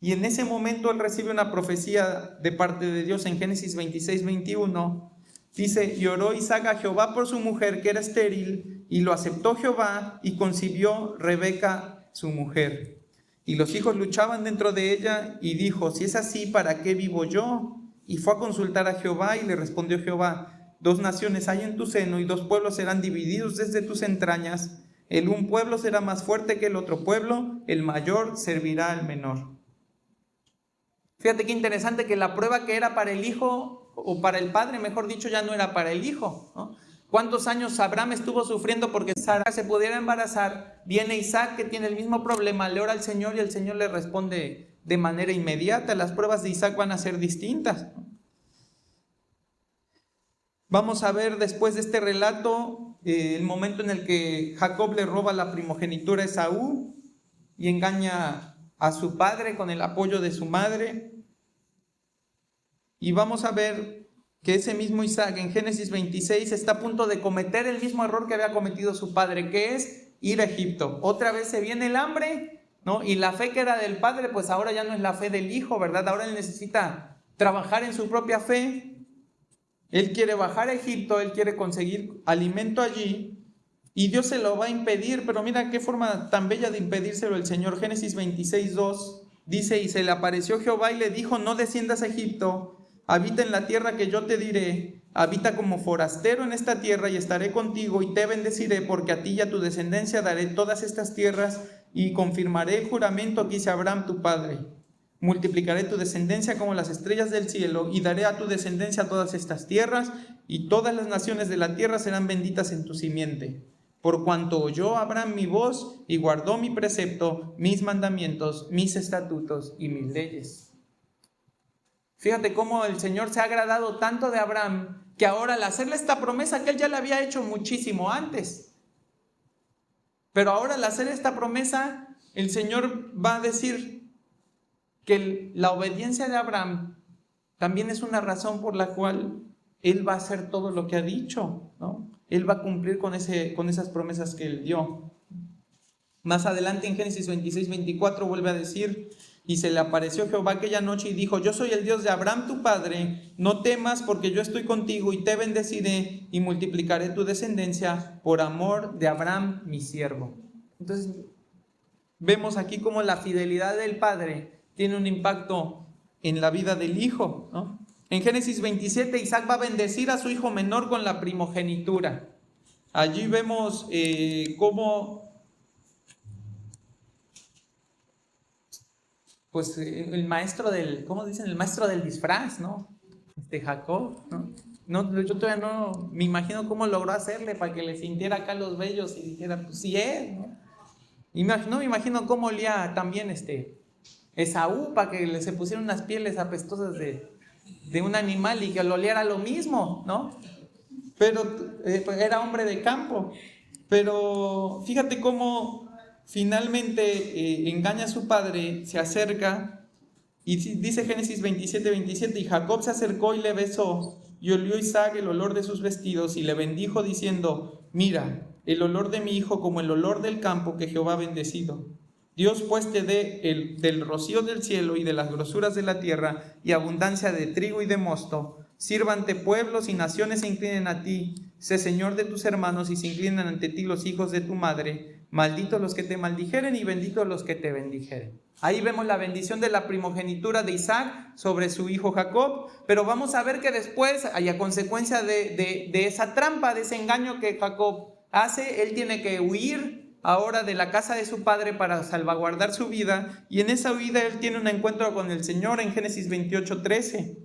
S1: Y en ese momento él recibe una profecía de parte de Dios en Génesis 26, 21. Dice, y oró Isaac a Jehová por su mujer que era estéril, y lo aceptó Jehová, y concibió Rebeca su mujer. Y los hijos luchaban dentro de ella, y dijo, si es así, ¿para qué vivo yo? Y fue a consultar a Jehová, y le respondió Jehová, 2 naciones hay en tu seno, y 2 pueblos serán divididos desde tus entrañas. El un pueblo será más fuerte que el otro pueblo, el mayor servirá al menor. Fíjate qué interesante que la prueba que era para el hijo, o para el padre, mejor dicho, ya no era para el hijo, ¿no? ¿Cuántos años Abraham estuvo sufriendo porque Sara se pudiera embarazar? Viene Isaac, que tiene el mismo problema, le ora al Señor y el Señor le responde de manera inmediata. Las pruebas de Isaac van a ser distintas. Vamos a ver después de este relato el momento en el que Jacob le roba la primogenitura a Esaú y engaña a su padre con el apoyo de su madre. Y vamos a ver que ese mismo Isaac en Génesis 26 está a punto de cometer el mismo error que había cometido su padre, que es ir a Egipto. Otra vez se viene el hambre, ¿no? Y la fe que era del padre, pues ahora ya no es la fe del hijo, ¿verdad? Ahora él necesita trabajar en su propia fe. Él quiere bajar a Egipto, él quiere conseguir alimento allí, y Dios se lo va a impedir. Pero mira qué forma tan bella de impedírselo el Señor. Génesis 26, 2 dice, y se le apareció Jehová y le dijo, no desciendas a Egipto, habita en la tierra que yo te diré, habita como forastero en esta tierra y estaré contigo y te bendeciré, porque a ti y a tu descendencia daré todas estas tierras y confirmaré el juramento que hice a Abraham tu padre. Multiplicaré tu descendencia como las estrellas del cielo y daré a tu descendencia todas estas tierras y todas las naciones de la tierra serán benditas en tu simiente. Por cuanto oyó Abraham mi voz y guardó mi precepto, mis mandamientos, mis estatutos y mis leyes. Fíjate cómo el Señor se ha agradado tanto de Abraham, que ahora al hacerle esta promesa que él ya le había hecho muchísimo antes, pero ahora al hacer esta promesa, el Señor va a decir que la obediencia de Abraham también es una razón por la cual él va a hacer todo lo que ha dicho, ¿no? Él va a cumplir con esas promesas que él dio. Más adelante en Génesis 26, 24 vuelve a decir, y se le apareció Jehová aquella noche y dijo, yo soy el Dios de Abraham tu padre, no temas porque yo estoy contigo y te bendeciré y multiplicaré tu descendencia por amor de Abraham mi siervo. Entonces vemos aquí cómo la fidelidad del padre tiene un impacto en la vida del hijo, ¿no? En Génesis 27 Isaac va a bendecir a su hijo menor con la primogenitura. Allí vemos cómo pues el maestro del, ¿cómo dicen? El maestro del disfraz, ¿no? Jacob, ¿no? Yo todavía no me imagino cómo logró hacerle para que le sintiera acá los vellos y dijera, pues sí es, ¿no? No me imagino cómo olía también Esaú para que se pusieran unas pieles apestosas de un animal y que lo oliera lo mismo, ¿no? Pero era hombre de campo. Pero fíjate cómo finalmente engaña a su padre, se acerca y dice Génesis 27, 27, y Jacob se acercó y le besó y olió Isaac el olor de sus vestidos y le bendijo diciendo, mira, el olor de mi hijo como el olor del campo que Jehová ha bendecido. Dios pues te dé del rocío del cielo y de las grosuras de la tierra y abundancia de trigo y de mosto. Sírvante pueblos y naciones se inclinen a ti. Sé Señor de tus hermanos y se inclinen ante ti los hijos de tu madre. Malditos los que te maldijeren y benditos los que te bendijeren. Ahí vemos la bendición de la primogenitura de Isaac sobre su hijo Jacob. Pero vamos a ver que después, a consecuencia de esa trampa, de ese engaño que Jacob hace, él tiene que huir ahora de la casa de su padre para salvaguardar su vida, y en esa huida él tiene un encuentro con el Señor en Génesis 28, 13.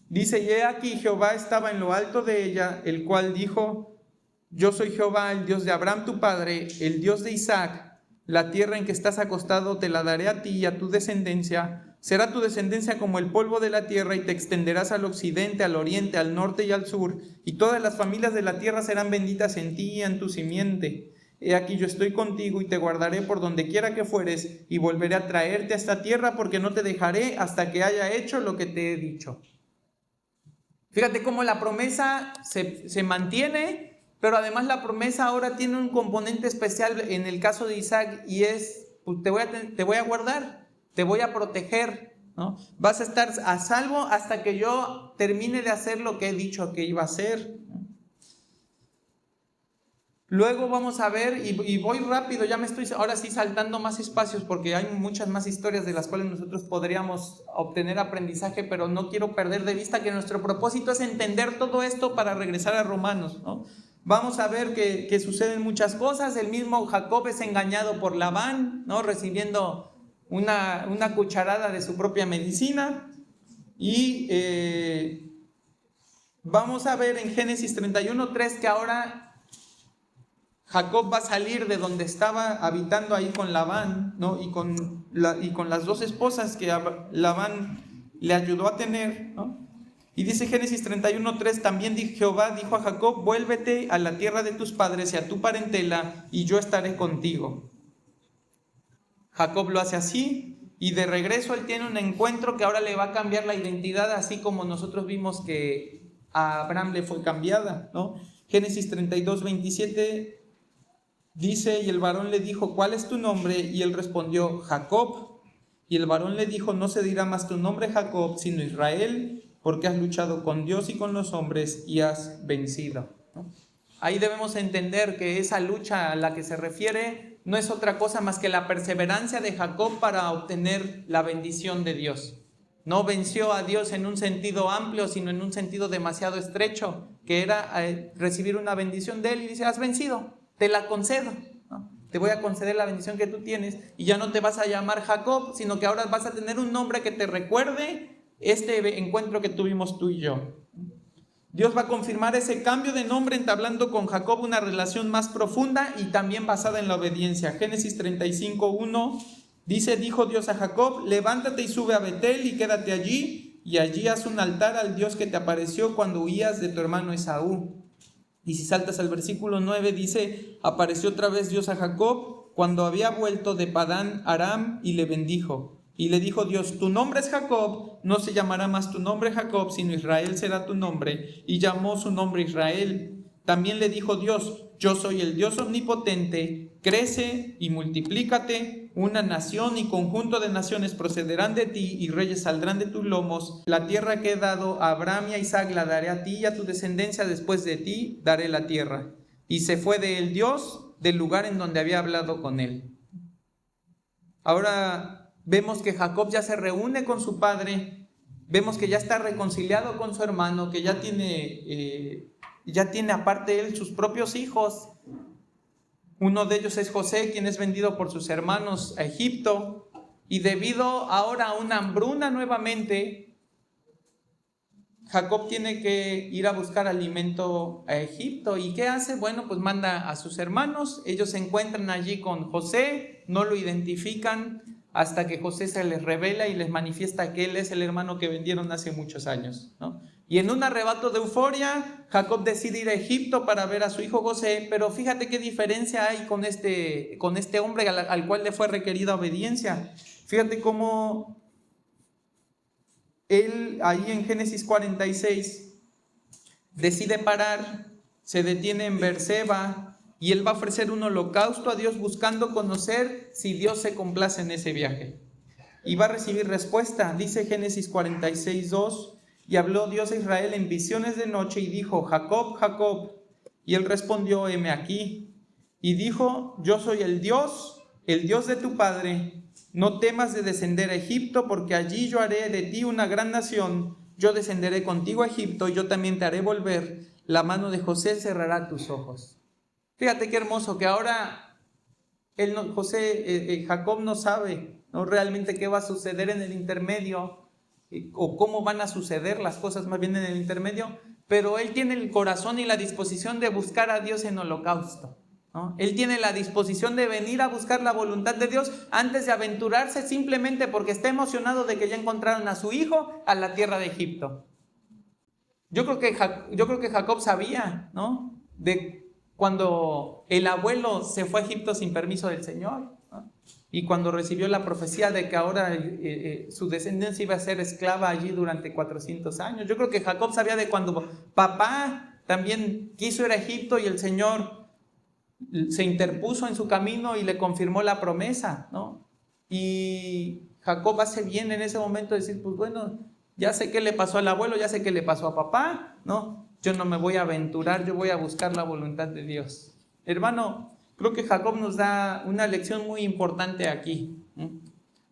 S1: Dice, y he aquí Jehová estaba en lo alto de ella, el cual dijo, yo soy Jehová, el Dios de Abraham tu padre, el Dios de Isaac, la tierra en que estás acostado te la daré a ti y a tu descendencia, será tu descendencia como el polvo de la tierra y te extenderás al occidente, al oriente, al norte y al sur, y todas las familias de la tierra serán benditas en ti y en tu simiente. he aquí yo estoy contigo y te guardaré por donde quiera que fueres y volveré a traerte a esta tierra porque no te dejaré hasta que haya hecho lo que te he dicho. Fíjate cómo la promesa se mantiene, pero además la promesa ahora tiene un componente especial en el caso de Isaac y es, pues, te voy a guardar, te voy a proteger, ¿no? Vas a estar a salvo hasta que yo termine de hacer lo que he dicho que iba a hacer. Luego vamos a ver, y voy rápido, ya me estoy ahora sí saltando más espacios porque hay muchas más historias de las cuales nosotros podríamos obtener aprendizaje, pero no quiero perder de vista que nuestro propósito es entender todo esto para regresar a Romanos, ¿no? Vamos a ver que suceden muchas cosas. El mismo Jacob es engañado por Labán, ¿no? Recibiendo una cucharada de su propia medicina. Y vamos a ver en Génesis 31:3 que ahora Jacob va a salir de donde estaba habitando ahí con Labán, ¿no? y con las dos esposas que Labán le ayudó a tener, ¿no? Y dice Génesis 31:3, también Jehová dijo a Jacob, vuélvete a la tierra de tus padres y a tu parentela, y yo estaré contigo. Jacob lo hace así, y de regreso él tiene un encuentro que ahora le va a cambiar la identidad, así como nosotros vimos que a Abraham le fue cambiada, ¿no? Génesis 32:27 dice, y el varón le dijo, ¿cuál es tu nombre? Y él respondió, Jacob. Y el varón le dijo, no se dirá más tu nombre Jacob, sino Israel, porque has luchado con Dios y con los hombres y has vencido, ¿no? Ahí debemos entender que esa lucha a la que se refiere no es otra cosa más que la perseverancia de Jacob para obtener la bendición de Dios. No venció a Dios en un sentido amplio, sino en un sentido demasiado estrecho, que era recibir una bendición de él, y dice, has vencido, te la concedo, ¿no? Te voy a conceder la bendición que tú tienes y ya no te vas a llamar Jacob, sino que ahora vas a tener un nombre que te recuerde este encuentro que tuvimos tú y yo. Dios va a confirmar ese cambio de nombre entablando con Jacob una relación más profunda y también basada en la obediencia. Génesis 35:1 dice, dijo Dios a Jacob, levántate y sube a Betel y quédate allí, y allí haz un altar al Dios que te apareció cuando huías de tu hermano Esaú. Y si saltas al versículo 9 dice, apareció otra vez Dios a Jacob cuando había vuelto de Padán Aram y le bendijo. Y le dijo Dios, tu nombre es Jacob, no se llamará más tu nombre Jacob, sino Israel será tu nombre. Y llamó su nombre Israel. También le dijo Dios, yo soy el Dios omnipotente, crece y multiplícate, una nación y conjunto de naciones procederán de ti y reyes saldrán de tus lomos. La tierra que he dado a Abraham y a Isaac la daré a ti y a tu descendencia después de ti daré la tierra. Y se fue de él Dios del lugar en donde había hablado con él. Ahora vemos que Jacob ya se reúne con su padre, vemos que ya está reconciliado con su hermano, que ya tiene aparte él sus propios hijos. Uno de ellos es José, quien es vendido por sus hermanos a Egipto, y debido ahora a una hambruna nuevamente, Jacob tiene que ir a buscar alimento a Egipto. ¿Y qué hace? Bueno, pues manda a sus hermanos, ellos se encuentran allí con José, no lo identifican hasta que José se les revela y les manifiesta que él es el hermano que vendieron hace muchos años, ¿no? Y en un arrebato de euforia, Jacob decide ir a Egipto para ver a su hijo José, pero fíjate qué diferencia hay con este hombre al cual le fue requerida obediencia. Fíjate cómo él, ahí en Génesis 46, decide parar, se detiene en Beerseba y él va a ofrecer un holocausto a Dios buscando conocer si Dios se complace en ese viaje. Y va a recibir respuesta. Dice Génesis 46:2, y habló Dios a Israel en visiones de noche y dijo, Jacob, Jacob. Y él respondió, heme aquí. Y dijo, yo soy el Dios de tu padre. No temas de descender a Egipto, porque allí yo haré de ti una gran nación. Yo descenderé contigo a Egipto y yo también te haré volver. La mano de José cerrará tus ojos. Fíjate qué hermoso que ahora Jacob no sabe, ¿no?, realmente qué va a suceder en el intermedio, o cómo van a suceder las cosas más bien en el intermedio, pero él tiene el corazón y la disposición de buscar a Dios en holocausto, ¿no? Él tiene la disposición de venir a buscar la voluntad de Dios antes de aventurarse simplemente porque está emocionado de que ya encontraron a su hijo a la tierra de Egipto. Yo creo que Jacob sabía, ¿no?, de cuando el abuelo se fue a Egipto sin permiso del Señor, ¿no? Y cuando recibió la profecía de que ahora su descendencia iba a ser esclava allí durante 400 años. Yo creo que Jacob sabía de cuando papá también quiso ir a Egipto y el Señor se interpuso en su camino y le confirmó la promesa, ¿no? Y Jacob hace bien en ese momento de decir, pues bueno, ya sé qué le pasó al abuelo, ya sé qué le pasó a papá, ¿no? Yo no me voy a aventurar, yo voy a buscar la voluntad de Dios. Hermano, creo que Jacob nos da una lección muy importante aquí.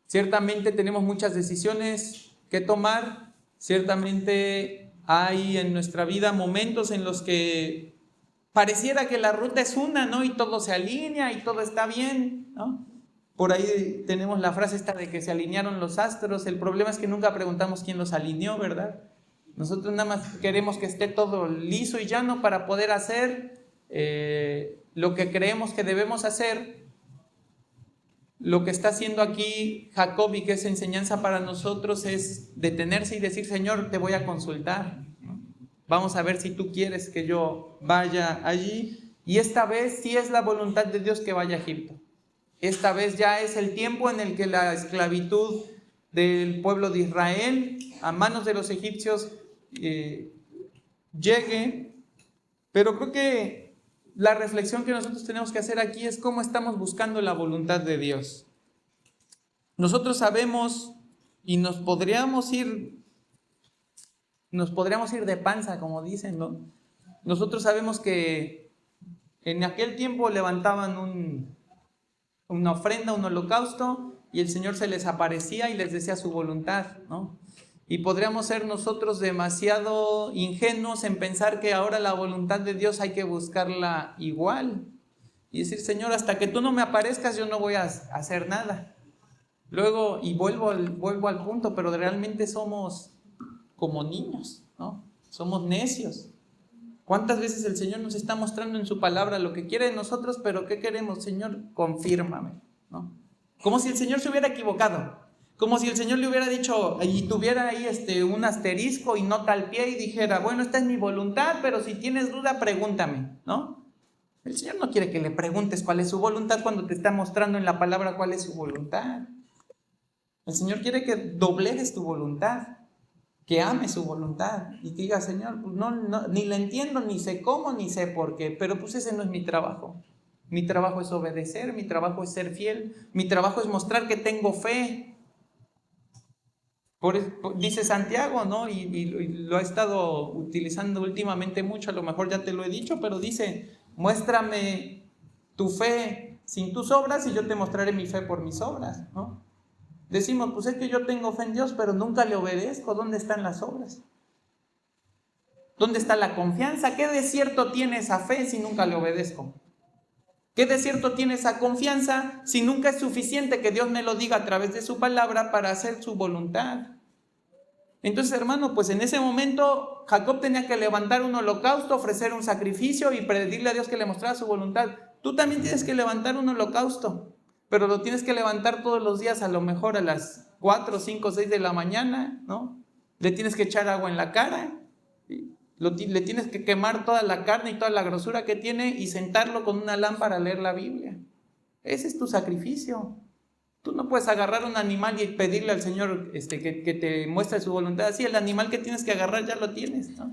S1: Ciertamente tenemos muchas decisiones que tomar, ciertamente hay en nuestra vida momentos en los que pareciera que la ruta es una, ¿no? Y todo se alinea y todo está bien, ¿no? Por ahí tenemos la frase esta de que se alinearon los astros. El problema es que nunca preguntamos quién los alineó, ¿verdad? Nosotros nada más queremos que esté todo liso y llano para poder hacer lo que creemos que debemos hacer. Lo que está haciendo aquí Jacob y que es enseñanza para nosotros es detenerse y decir, Señor, te voy a consultar. Vamos a ver si tú quieres que yo vaya allí. Y esta vez sí es la voluntad de Dios que vaya a Egipto. Esta vez ya es el tiempo en el que la esclavitud del pueblo de Israel a manos de los egipcios llegue. Pero creo que la reflexión que nosotros tenemos que hacer aquí es cómo estamos buscando la voluntad de Dios. Nosotros sabemos y nos podríamos ir de panza, como dicen, ¿no? Nosotros sabemos que en aquel tiempo levantaban una ofrenda, un holocausto, y el Señor se les aparecía y les decía su voluntad, ¿no? Y podríamos ser nosotros demasiado ingenuos en pensar que ahora la voluntad de Dios hay que buscarla igual. Y decir, Señor, hasta que tú no me aparezcas yo no voy a hacer nada. Luego, y vuelvo al punto, pero realmente somos como niños, ¿no? Somos necios. ¿Cuántas veces el Señor nos está mostrando en su palabra lo que quiere de nosotros, pero qué queremos? Señor, confírmame, ¿no? Como si el Señor se hubiera equivocado. Como si el Señor le hubiera dicho y tuviera ahí un asterisco y nota al pie y dijera, bueno, esta es mi voluntad, pero si tienes duda, pregúntame, ¿no? El Señor no quiere que le preguntes cuál es su voluntad cuando te está mostrando en la palabra cuál es su voluntad. El Señor quiere que doblegues tu voluntad, que ames su voluntad y que digas, Señor, pues no, ni la entiendo, ni sé cómo, ni sé por qué, pero pues ese no es mi trabajo. Mi trabajo es obedecer, mi trabajo es ser fiel, mi trabajo es mostrar que tengo fe. Dice Santiago, ¿no? Y lo ha estado utilizando últimamente mucho, a lo mejor ya te lo he dicho, pero dice, muéstrame tu fe sin tus obras y yo te mostraré mi fe por mis obras, ¿no? Decimos, pues es que yo tengo fe en Dios, pero nunca le obedezco. ¿Dónde están las obras? ¿Dónde está la confianza? ¿Qué de cierto tiene esa fe si nunca le obedezco? ¿Qué de cierto tiene esa confianza si nunca es suficiente que Dios me lo diga a través de su palabra para hacer su voluntad? Entonces, hermano, pues en ese momento Jacob tenía que levantar un holocausto, ofrecer un sacrificio y pedirle a Dios que le mostrara su voluntad. Tú también tienes que levantar un holocausto, pero lo tienes que levantar todos los días, a lo mejor a las 4, 5, 6 de la mañana, ¿no? Le tienes que echar agua en la cara, le tienes que quemar toda la carne y toda la grosura que tiene y sentarlo con una lámpara a leer la Biblia. Ese es tu sacrificio. Tú no puedes agarrar un animal y pedirle al Señor que te muestre su voluntad. Así el animal que tienes que agarrar ya lo tienes, ¿no?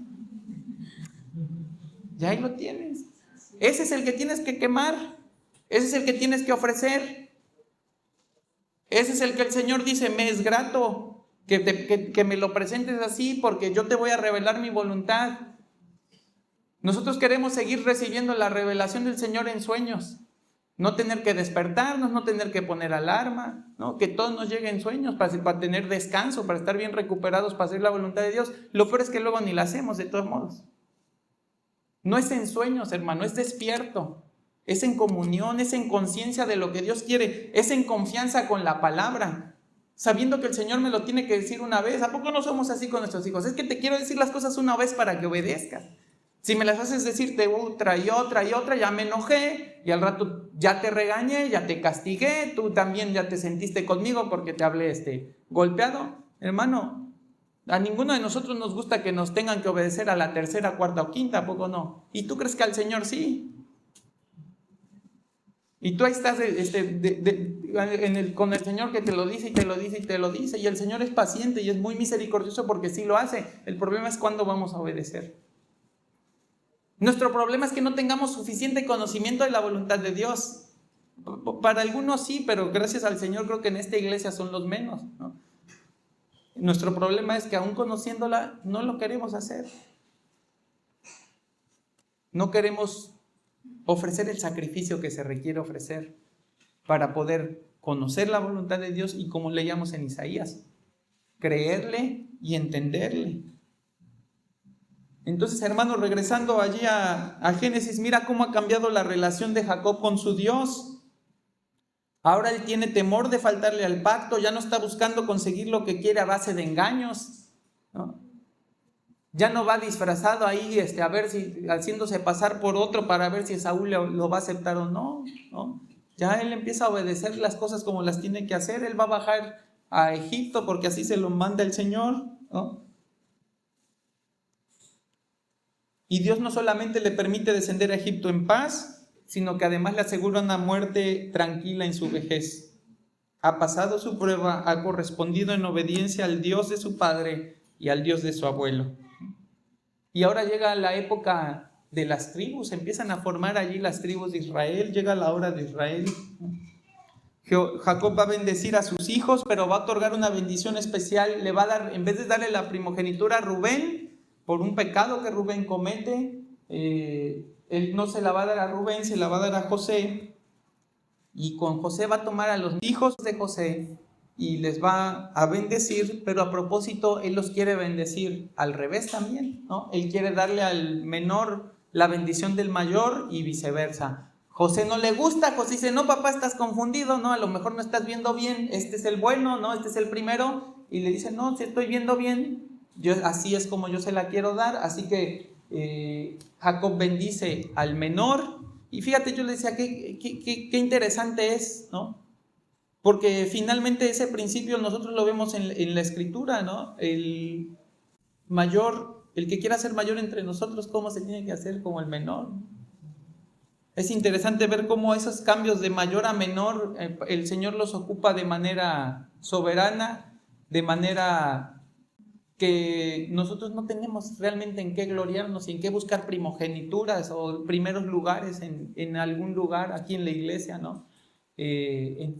S1: Ya ahí lo tienes. Ese es el que tienes que quemar. Ese es el que tienes que ofrecer. Ese es el que el Señor dice, me es grato que me lo presentes así porque yo te voy a revelar mi voluntad. Nosotros queremos seguir recibiendo la revelación del Señor en sueños. No tener que despertarnos, no tener que poner alarma, ¿no? Que todo nos llegue en sueños para tener descanso, para estar bien recuperados, para hacer la voluntad de Dios. Lo peor es que luego ni la hacemos de todos modos. No es en sueños, hermano, es despierto. Es en comunión, es en conciencia de lo que Dios quiere, es en confianza con la palabra, sabiendo que el Señor me lo tiene que decir una vez. ¿A poco no somos así con nuestros hijos? Es que te quiero decir las cosas una vez para que obedezcas. Si me las haces decirte otra y otra y otra, ya me enojé y al rato ya te regañé, ya te castigué, tú también ya te sentiste conmigo porque te hablé golpeado. Hermano, a ninguno de nosotros nos gusta que nos tengan que obedecer a la tercera, cuarta o quinta, ¿a poco no? ¿Y tú crees que al Señor sí? Y tú ahí estás con el Señor que te lo dice y te lo dice y te lo dice. Y el Señor es paciente y es muy misericordioso porque sí lo hace. El problema es cuándo vamos a obedecer. Nuestro problema es que no tengamos suficiente conocimiento de la voluntad de Dios. Para algunos sí, pero gracias al Señor creo que en esta iglesia son los menos, ¿no? Nuestro problema es que aún conociéndola no lo queremos hacer. No queremos ofrecer el sacrificio que se requiere ofrecer para poder conocer la voluntad de Dios y, como leíamos en Isaías, creerle y entenderle. Entonces, hermanos, regresando allí a Génesis, mira cómo ha cambiado la relación de Jacob con su Dios. Ahora él tiene temor de faltarle al pacto, ya no está buscando conseguir lo que quiere a base de engaños, ¿no? Ya no va disfrazado ahí, a ver si, haciéndose pasar por otro para ver si Saúl lo va a aceptar o no, ¿no? Ya él empieza a obedecer las cosas como las tiene que hacer. Él va a bajar a Egipto porque así se lo manda el Señor, ¿no? Y Dios no solamente le permite descender a Egipto en paz, sino que además le asegura una muerte tranquila en su vejez. Ha pasado su prueba, ha correspondido en obediencia al Dios de su padre y al Dios de su abuelo. Y ahora llega la época de las tribus, empiezan a formar allí las tribus de Israel, llega la hora de Israel. Jacob va a bendecir a sus hijos, pero va a otorgar una bendición especial. Le va a dar, en vez de darle la primogenitura a Rubén, por un pecado que Rubén comete, él no se la va a dar a Rubén, se la va a dar a José. Y con José va a tomar a los hijos de José y les va a bendecir, pero a propósito él los quiere bendecir al revés también, ¿no? Él quiere darle al menor la bendición del mayor y viceversa. José no le gusta, José dice, no papá, estás confundido, no, a lo mejor no estás viendo bien, este es el bueno, no, este es el primero, y le dice, no, si estoy viendo bien, así es como yo se la quiero dar. Así que Jacob bendice al menor, y fíjate, yo le decía, qué interesante es, ¿no? Porque finalmente ese principio nosotros lo vemos en la Escritura, ¿no? El mayor, el que quiera ser mayor entre nosotros, ¿cómo se tiene que hacer como el menor? Es interesante ver cómo esos cambios de mayor a menor, el Señor los ocupa de manera soberana, de manera que nosotros no tenemos realmente en qué gloriarnos y en qué buscar primogenituras o primeros lugares en algún lugar aquí en la iglesia, ¿no?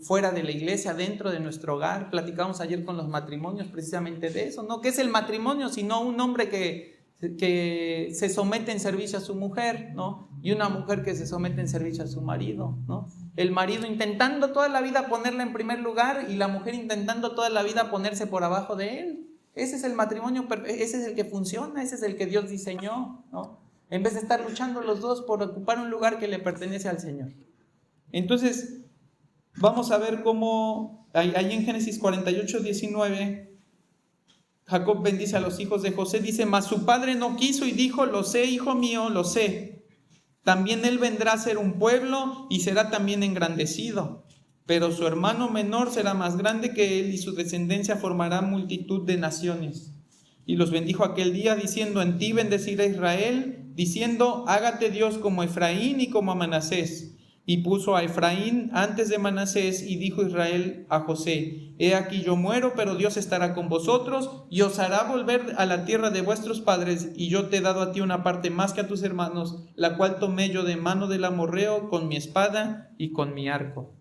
S1: Fuera de la iglesia, dentro de nuestro hogar. Platicamos ayer con los matrimonios precisamente de eso, ¿no? ¿Qué es el matrimonio? Sino un hombre que se somete en servicio a su mujer, ¿no? Y una mujer que se somete en servicio a su marido, ¿no? El marido intentando toda la vida ponerla en primer lugar y la mujer intentando toda la vida ponerse por abajo de él. Ese es el matrimonio, ese es el que funciona, ese es el que Dios diseñó, ¿no? En vez de estar luchando los dos por ocupar un lugar que le pertenece al Señor. Entonces, vamos a ver cómo, ahí en Génesis 48, 19, Jacob bendice a los hijos de José, dice, mas su padre no quiso y dijo, lo sé, hijo mío, lo sé. También él vendrá a ser un pueblo y será también engrandecido. Pero su hermano menor será más grande que él y su descendencia formará multitud de naciones. Y los bendijo aquel día diciendo, en ti bendeciré a Israel, diciendo, hágate Dios como Efraín y como a Manasés. Y puso a Efraín antes de Manasés y dijo Israel a José, he aquí yo muero, pero Dios estará con vosotros y os hará volver a la tierra de vuestros padres, y yo te he dado a ti una parte más que a tus hermanos, la cual tomé yo de mano del amorreo con mi espada y con mi arco.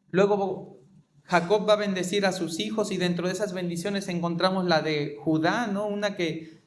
S1: Luego Jacob va a bendecir a sus hijos y dentro de esas bendiciones encontramos la de Judá, ¿no? Una que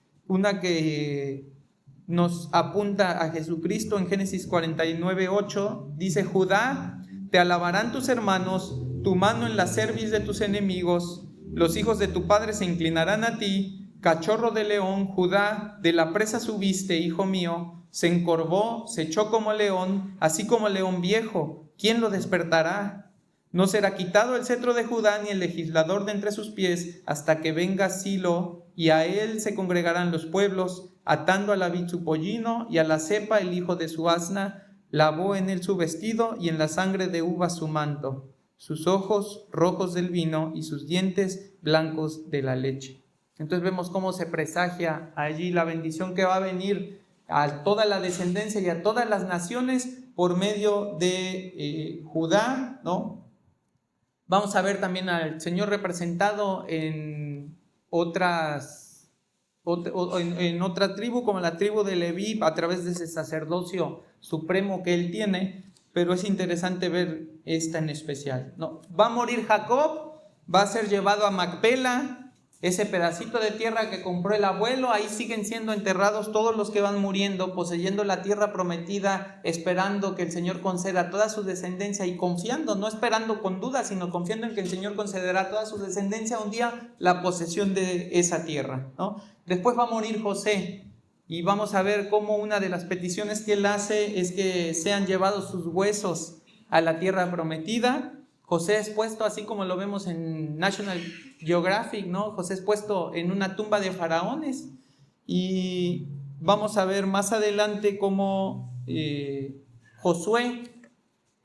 S1: nos apunta a Jesucristo en Génesis 49:8. Dice, Judá, te alabarán tus hermanos, tu mano en la cerviz de tus enemigos, los hijos de tu padre se inclinarán a ti, cachorro de león, Judá, de la presa subiste, hijo mío, se encorvó, se echó como león, así como león viejo, ¿quién lo despertará? No será quitado el cetro de Judá ni el legislador de entre sus pies hasta que venga Silo, y a él se congregarán los pueblos, atando a la vid su pollino y a la cepa el hijo de su asna, lavó en él su vestido y en la sangre de uvas su manto, sus ojos rojos del vino y sus dientes blancos de la leche. Entonces vemos cómo se presagia allí la bendición que va a venir a toda la descendencia y a todas las naciones por medio de Judá, ¿no? Vamos a ver también al Señor representado en en otra tribu, como la tribu de Leví, a través de ese sacerdocio supremo que él tiene, pero es interesante ver esta en especial, ¿no? Va a morir Jacob, va a ser llevado a Macpela, ese pedacito de tierra que compró el abuelo. Ahí siguen siendo enterrados todos los que van muriendo, poseyendo la tierra prometida, esperando que el Señor conceda a toda su descendencia y confiando, no esperando con dudas, sino confiando en que el Señor concederá a toda su descendencia un día la posesión de esa tierra, ¿no? Después va a morir José y vamos a ver cómo una de las peticiones que él hace es que sean llevados sus huesos a la tierra prometida. José es puesto, así como lo vemos en National Geographic, ¿no? José es puesto en una tumba de faraones y vamos a ver más adelante cómo Josué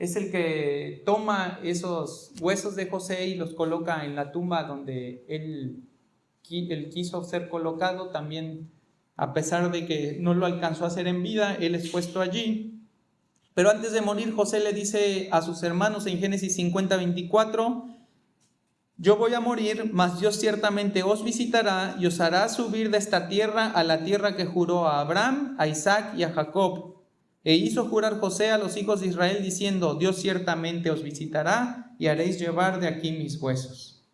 S1: es el que toma esos huesos de José y los coloca en la tumba donde él quiso ser colocado. También, a pesar de que no lo alcanzó a hacer en vida, él es puesto allí. Pero antes de morir, José le dice a sus hermanos en Génesis 50:24, yo voy a morir, mas Dios ciertamente os visitará y os hará subir de esta tierra a la tierra que juró a Abraham, a Isaac y a Jacob. E hizo jurar José a los hijos de Israel diciendo, Dios ciertamente os visitará y haréis llevar de aquí mis huesos.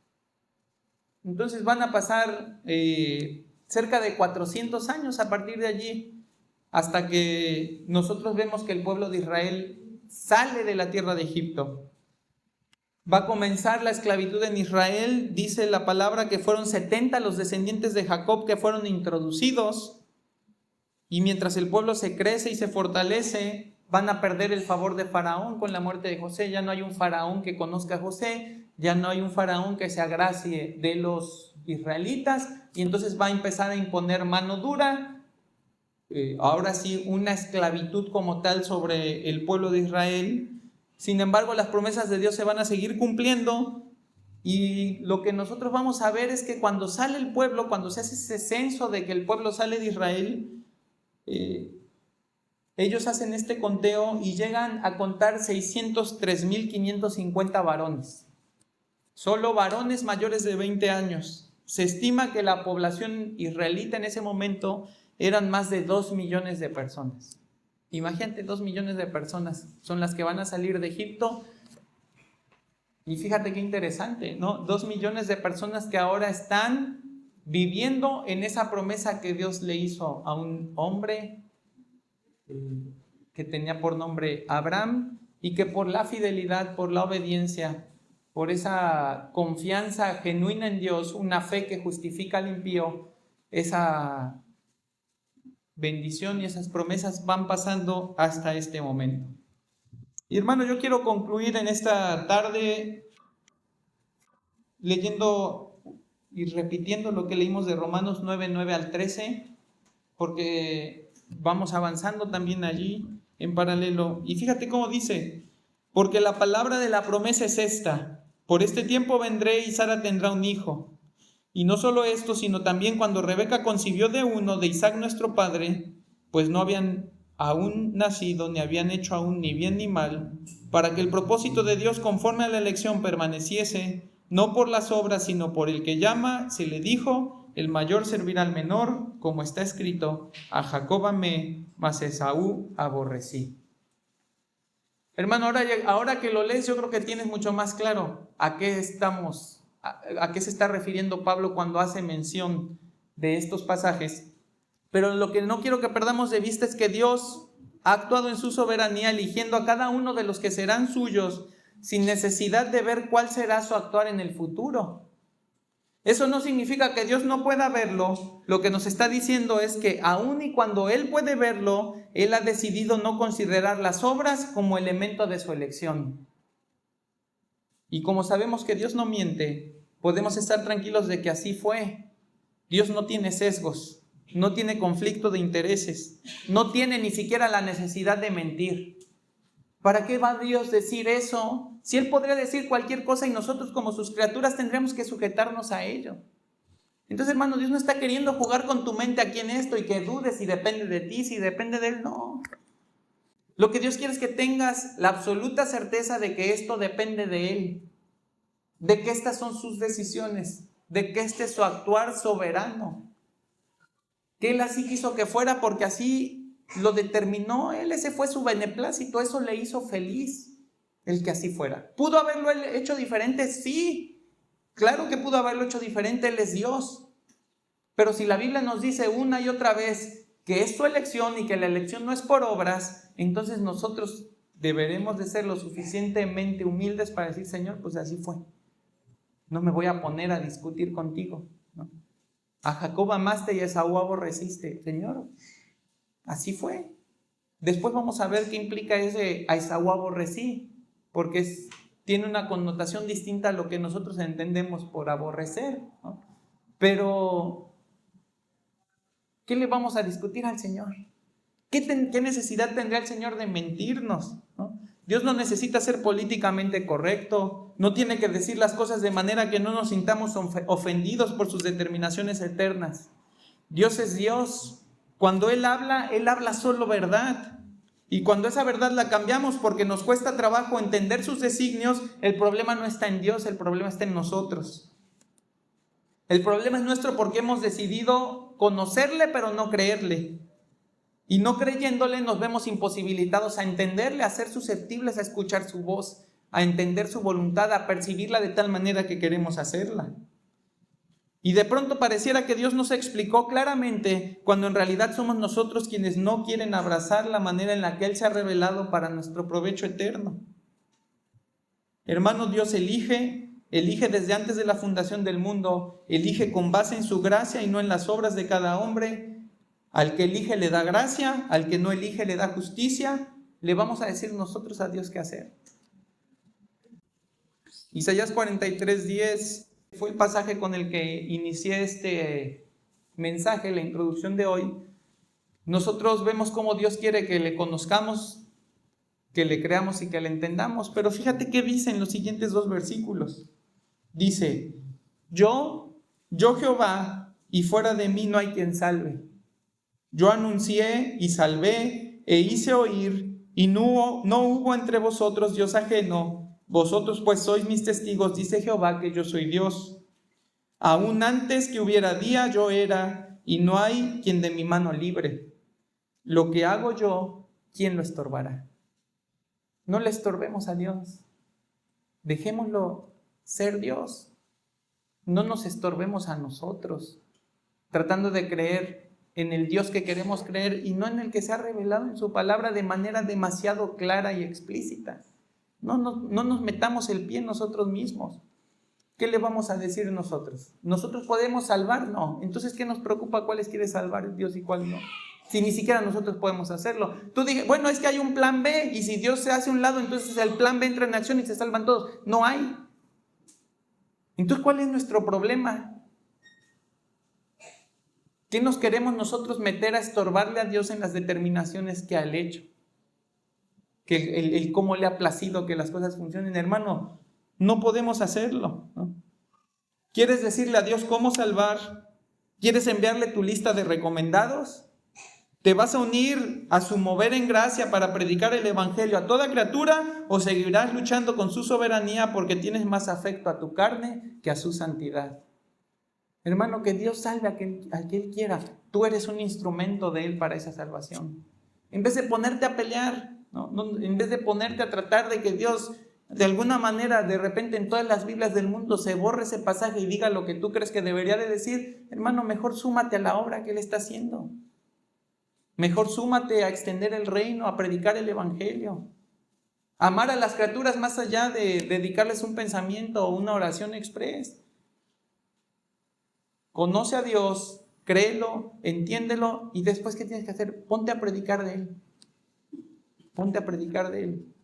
S1: Entonces van a pasar cerca de 400 años a partir de allí, hasta que nosotros vemos que el pueblo de Israel sale de la tierra de Egipto. Va a comenzar la esclavitud en Israel. Dice la palabra que fueron 70 los descendientes de Jacob que fueron introducidos. Y mientras el pueblo se crece y se fortalece, van a perder el favor de Faraón con la muerte de José. Ya no hay un faraón que conozca a José, ya no hay un faraón que se agracie de los israelitas, y entonces va a empezar a imponer mano dura. Ahora sí, una esclavitud como tal sobre el pueblo de Israel. Sin embargo, las promesas de Dios se van a seguir cumpliendo, y lo que nosotros vamos a ver es que cuando sale el pueblo, cuando se hace ese censo de que el pueblo sale de Israel, ellos hacen este conteo y llegan a contar 603.550 varones, solo varones mayores de 20 años. Se estima que la población israelita en ese momento eran más de 2 millones de personas. Imagínate, 2 millones de personas son las que van a salir de Egipto. Y fíjate qué interesante, ¿no? 2 millones de personas que ahora están viviendo en esa promesa que Dios le hizo a un hombre que tenía por nombre Abraham, y que por la fidelidad, por la obediencia, por esa confianza genuina en Dios, una fe que justifica al impío, esa bendición y esas promesas van pasando hasta este momento. Y hermano, yo quiero concluir en esta tarde leyendo y repitiendo lo que leímos de Romanos 9:9 al 13, porque vamos avanzando también allí en paralelo. Y fíjate cómo dice, porque la palabra de la promesa es esta, por este tiempo vendré y Sara tendrá un hijo. Y no solo esto, sino también cuando Rebeca concibió de uno, de Isaac nuestro padre, pues no habían aún nacido, ni habían hecho aún ni bien ni mal, para que el propósito de Dios conforme a la elección permaneciese, no por las obras, sino por el que llama, se le dijo, el mayor servirá al menor, como está escrito, a Jacob amé, mas a Esaú aborrecí. Hermano, ahora que lo lees, yo creo que tienes mucho más claro a qué se está refiriendo Pablo cuando hace mención de estos pasajes. Pero lo que no quiero que perdamos de vista es que Dios ha actuado en su soberanía, eligiendo a cada uno de los que serán suyos, sin necesidad de ver cuál será su actuar en el futuro. Eso no significa que Dios no pueda verlo. Lo que nos está diciendo es que aun y cuando Él puede verlo, Él ha decidido no considerar las obras como elemento de su elección. Y como sabemos que Dios no miente, podemos estar tranquilos de que así fue. Dios no tiene sesgos, no tiene conflicto de intereses, no tiene ni siquiera la necesidad de mentir. ¿Para qué va a Dios decir eso? Si Él podría decir cualquier cosa y nosotros como sus criaturas tendríamos que sujetarnos a ello. Entonces, hermano, Dios no está queriendo jugar con tu mente aquí en esto y que dudes si depende de ti, si depende de Él, no. Lo que Dios quiere es que tengas la absoluta certeza de que esto depende de Él, de que estas son sus decisiones, de que este es su actuar soberano, que Él así quiso que fuera porque así lo determinó Él, ese fue su beneplácito, eso le hizo feliz el que así fuera. ¿Pudo haberlo hecho diferente? Sí, claro que pudo haberlo hecho diferente, Él es Dios. Pero si la Biblia nos dice una y otra vez que es su elección y que la elección no es por obras, entonces nosotros deberemos de ser lo suficientemente humildes para decir, Señor, pues así fue. No me voy a poner a discutir contigo, ¿no? A Jacob amaste y a Esaú aborreciste. Señor, así fue. Después vamos a ver qué implica ese a Esaú aborrecí, porque tiene una connotación distinta a lo que nosotros entendemos por aborrecer, ¿no? Pero ¿qué le vamos a discutir al Señor? ¿Qué necesidad tendría el Señor de mentirnos, ¿no? Dios no necesita ser políticamente correcto, no tiene que decir las cosas de manera que no nos sintamos ofendidos por sus determinaciones eternas. Dios es Dios. Cuando Él habla solo verdad. Y cuando esa verdad la cambiamos porque nos cuesta trabajo entender sus designios, el problema no está en Dios, el problema está en nosotros. El problema es nuestro porque hemos decidido conocerle pero no creerle. Y no creyéndole nos vemos imposibilitados a entenderle, a ser susceptibles a escuchar su voz, a entender su voluntad, a percibirla de tal manera que queremos hacerla. Y de pronto pareciera que Dios nos explicó claramente cuando en realidad somos nosotros quienes no quieren abrazar la manera en la que Él se ha revelado para nuestro provecho eterno. Hermanos, Dios elige desde antes de la fundación del mundo, elige con base en su gracia y no en las obras de cada hombre. Al que elige le da gracia, al que no elige le da justicia. Le vamos a decir nosotros a Dios qué hacer. Isaías 43:10 fue el pasaje con el que inicié este mensaje, la introducción de hoy. Nosotros vemos cómo Dios quiere que le conozcamos, que le creamos y que le entendamos. Pero fíjate qué dice en los siguientes 2 versículos. Dice, yo Jehová, y fuera de mí no hay quien salve. Yo anuncié y salvé e hice oír, y no hubo entre vosotros Dios ajeno. Vosotros pues sois mis testigos, dice Jehová, que yo soy Dios. Aún antes que hubiera día yo era, y no hay quien de mi mano libre. Lo que hago yo, ¿quién lo estorbará? No le estorbemos a Dios. Dejémoslo ser Dios. No nos estorbemos a nosotros, tratando de creer en el Dios que queremos creer y no en el que se ha revelado en su palabra de manera demasiado clara y explícita. No nos metamos el pie en nosotros mismos. ¿Qué le vamos a decir nosotros? ¿Nosotros podemos salvar? No. Entonces, ¿qué nos preocupa cuáles quiere salvar Dios y cuál no? Si ni siquiera nosotros podemos hacerlo. Tú dices, bueno, es que hay un plan B y si Dios se hace a un lado, entonces el plan B entra en acción y se salvan todos. No hay. Entonces, ¿cuál es nuestro problema? ¿Qué nos queremos nosotros meter a estorbarle a Dios en las determinaciones que ha hecho? Que el cómo le ha placido que las cosas funcionen. Hermano, no podemos hacerlo, ¿no? ¿Quieres decirle a Dios cómo salvar? ¿Quieres enviarle tu lista de recomendados? ¿Te vas a unir a su mover en gracia para predicar el evangelio a toda criatura o seguirás luchando con su soberanía porque tienes más afecto a tu carne que a su santidad? Hermano, que Dios salve a quien Él quiera. Tú eres un instrumento de Él para esa salvación. En vez de ponerte a pelear, en vez de ponerte a tratar de que Dios, de alguna manera, de repente en todas las Biblias del mundo se borre ese pasaje y diga lo que tú crees que debería de decir, hermano, mejor súmate a la obra que Él está haciendo. Mejor súmate a extender el reino, a predicar el evangelio. Amar a las criaturas más allá de dedicarles un pensamiento o una oración express. Conoce a Dios, créelo, entiéndelo y después, ¿qué tienes que hacer? Ponte a predicar de Él. Ponte a predicar de Él.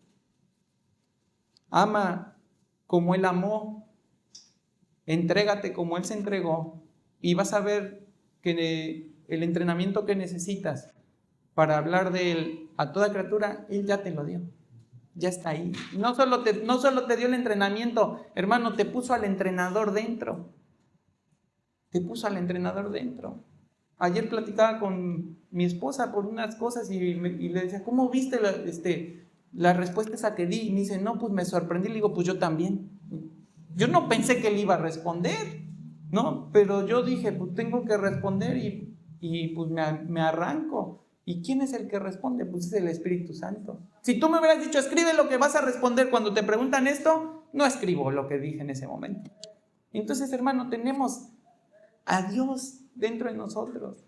S1: Ama como Él amó. Entrégate como Él se entregó y vas a ver que el entrenamiento que necesitas para hablar de Él a toda criatura, Él ya te lo dio. Ya está ahí. No solo te dio el entrenamiento, hermano, te puso al entrenador dentro. Te puso al entrenador dentro. Ayer platicaba con mi esposa por unas cosas y le decía, ¿cómo viste la respuesta esa que di? Y me dice, no, pues me sorprendí. Le digo, pues yo también. Yo no pensé que él iba a responder, ¿no? Pero yo dije, pues tengo que responder y pues me arranco. ¿Y quién es el que responde? Pues es el Espíritu Santo. Si tú me hubieras dicho, escribe lo que vas a responder cuando te preguntan esto, no escribo lo que dije en ese momento. Entonces, hermano, tenemos a Dios dentro de nosotros.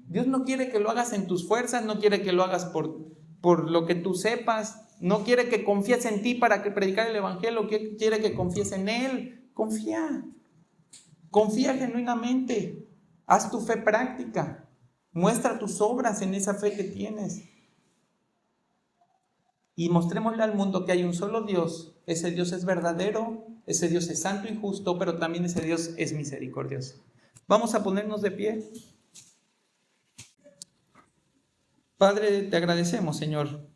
S1: Dios no quiere que lo hagas en tus fuerzas, no quiere que lo hagas por lo que tú sepas, no quiere que confíes en ti para que predicar el Evangelio, quiere que confíes en Él. Confía genuinamente, haz tu fe práctica, muestra tus obras en esa fe que tienes. Y mostrémosle al mundo que hay un solo Dios, ese Dios es verdadero, ese Dios es santo y justo, pero también ese Dios es misericordioso. Vamos a ponernos de pie. Padre, te agradecemos, Señor,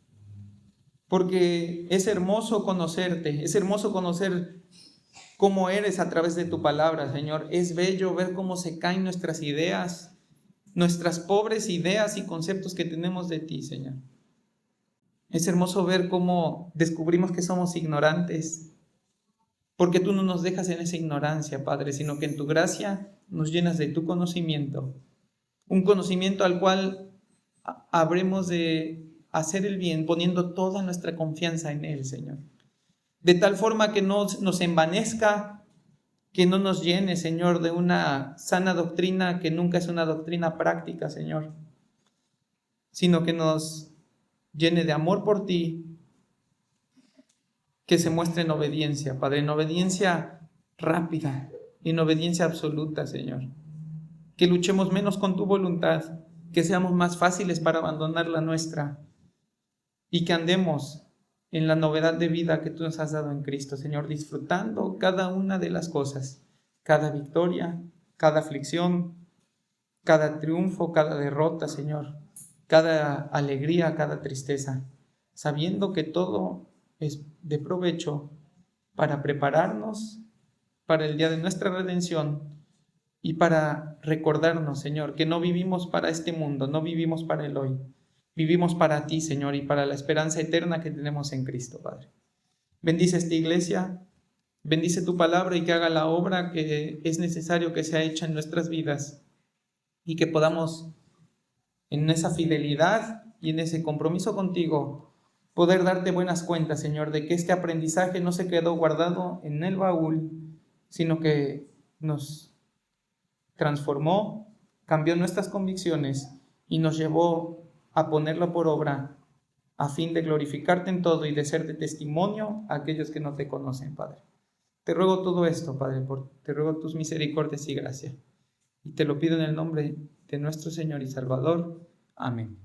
S1: porque es hermoso conocerte, es hermoso conocer cómo eres a través de tu palabra, Señor. Es bello ver cómo se caen nuestras ideas, nuestras pobres ideas y conceptos que tenemos de ti, Señor. Es hermoso ver cómo descubrimos que somos ignorantes, porque tú no nos dejas en esa ignorancia, Padre, sino que en tu gracia nos llenas de tu conocimiento, un conocimiento al cual habremos de hacer el bien poniendo toda nuestra confianza en Él, Señor. De tal forma que no nos envanezca, que no nos llene, Señor, de una sana doctrina que nunca es una doctrina práctica, Señor, sino que nos llene de amor por ti, que se muestre en obediencia, Padre, en obediencia rápida, en obediencia absoluta, Señor. Que luchemos menos con tu voluntad, que seamos más fáciles para abandonar la nuestra y que andemos en la novedad de vida que tú nos has dado en Cristo, Señor, disfrutando cada una de las cosas, cada victoria, cada aflicción, cada triunfo, cada derrota, Señor, cada alegría, cada tristeza, sabiendo que todo es de provecho para prepararnos para el día de nuestra redención y para recordarnos, Señor, que no vivimos para este mundo, no vivimos para el hoy, vivimos para ti, Señor, y para la esperanza eterna que tenemos en Cristo, Padre. Bendice esta iglesia, bendice tu palabra y que haga la obra que es necesario que sea hecha en nuestras vidas y que podamos en esa fidelidad y en ese compromiso contigo poder darte buenas cuentas, Señor, de que este aprendizaje no se quedó guardado en el baúl, sino que nos transformó, cambió nuestras convicciones y nos llevó a ponerlo por obra a fin de glorificarte en todo y de ser de testimonio a aquellos que no te conocen, Padre. Te ruego todo esto, Padre, te ruego tus misericordias y gracia. Y te lo pido en el nombre de nuestro Señor y Salvador. Amén.